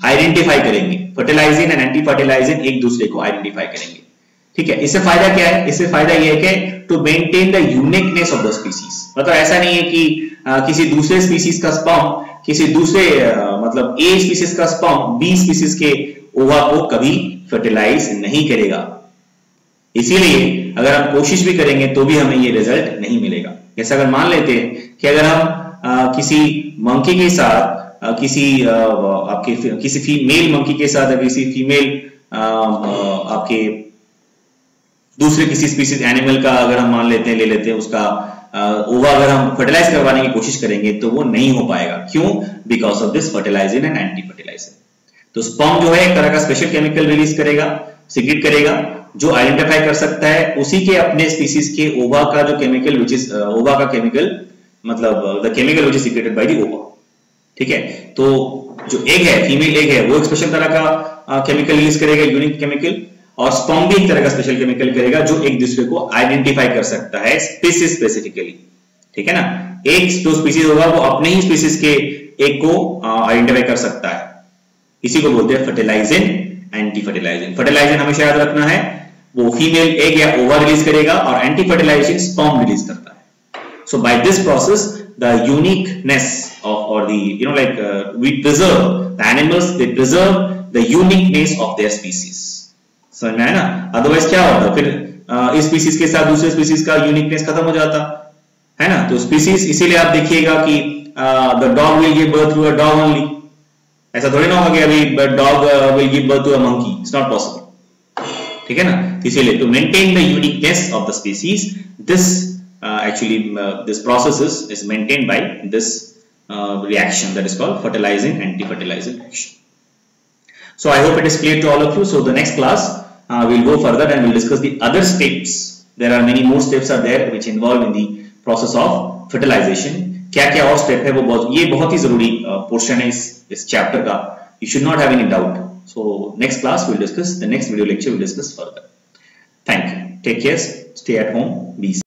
आइडेंटिफाई करेंगे, फर्टिलाइजिंग एंड एंटी फर्टिलाइजिंग एक दूसरे को आइडेंटिफाई करेंगे, ठीक है. इससे फायदा क्या है? इससे फायदा ये है कि to maintain the uniqueness of the species. मतलब ऐसा नहीं है कि किसी दूसरे स्पीसीज का स्पर्म किसी दूसरे मतलब ए स्पीसीज का स्पर्म बी स्पीसीज के ओवा को कभी फर्टिलाइज नहीं करेगा. इसीलिए अगर हम कोशिश भी करेंगे तो भी हमें ये रिजल्ट नहीं मिलेगा. जैसे अगर मान लेते हैं कि अगर हम किसी मंकी के साथ किसी मेल मंकी के साथ किसी फीमेल आपके दूसरे किसी स्पीसीज एनिमल का अगर हम मान लेते हैं, ले लेते हैं उसका ओवा, अगर हम फर्टिलाइज करवाने की कोशिश करेंगे तो वो नहीं हो पाएगा. क्यों? Because of this fertilising and anti fertilising. तो स्पर्म जो है एक तरह का स्पेशल केमिकल रिलीज करेगा, सीक्रेट करेगा, जो आइडेंटिफाई कर सकता है उसी के अपने स्पीसीज के ओवा का जो केमिकल व्हिच इज ओवा का केमिकल, मतलब the chemical which is secreted by the ओवा, ठीक है. तो जो एग है, फीमेल एग है, वो एक स्पेशल तरह का केमिकल रिलीज करेगा, यूनिक केमिकल, और स्पर्म भी एक तरह का स्पेशल केमिकल करेगा जो एक दूसरे को आइडेंटिफाई कर सकता है स्पीसीज स्पेसिफिकली, ठीक है ना. एक जो स्पीसीज होगा वो अपने ही स्पीसीज के एग को आइडेंटिफाई कर सकता है. इसी को बोलते हैं फर्टिलाइजिंग एंटी फर्टिलाइजिंग. फर्टिलाइजिंग हमेशा याद रखना है, वो फीमेल एग या ओवा रिलीज करेगा, और एंटी फर्टिलाइजिंग स्पर्म रिलीज करता है. So by this process the uniqueness of, or the we preserve the animals, they preserve the uniqueness of their species. समझ में आया ना? अदरवाइज क्या होता, फिर इस स्पीसीज के साथ दूसरे स्पीसीज का यूनिकनेस खत्म हो जाता है ना. तो स्पीसीज, इसीलिए आप देखिएगा कि the dog will give birth to a dog only. ऐसा थोड़ी ना होगा कि अभी dog will give birth to a monkey. It's not possible, ठीक है ना. इसीलिए to maintain the uniqueness of the species, this this process is maintained by this reaction that is called fertilizing anti-fertilizing reaction. So I hope it is clear to all of you. So the next class we'll go further and we'll discuss the other steps. There are many more steps are there which involved in the process of fertilization. क्या क्या और step है वो ये बहुत ही जरूरी portion है इस चैप्टर का. You should not have any doubt. So next class we'll discuss, the next video lecture we'll discuss further. Thank you. Take care. Stay at home. Be safe.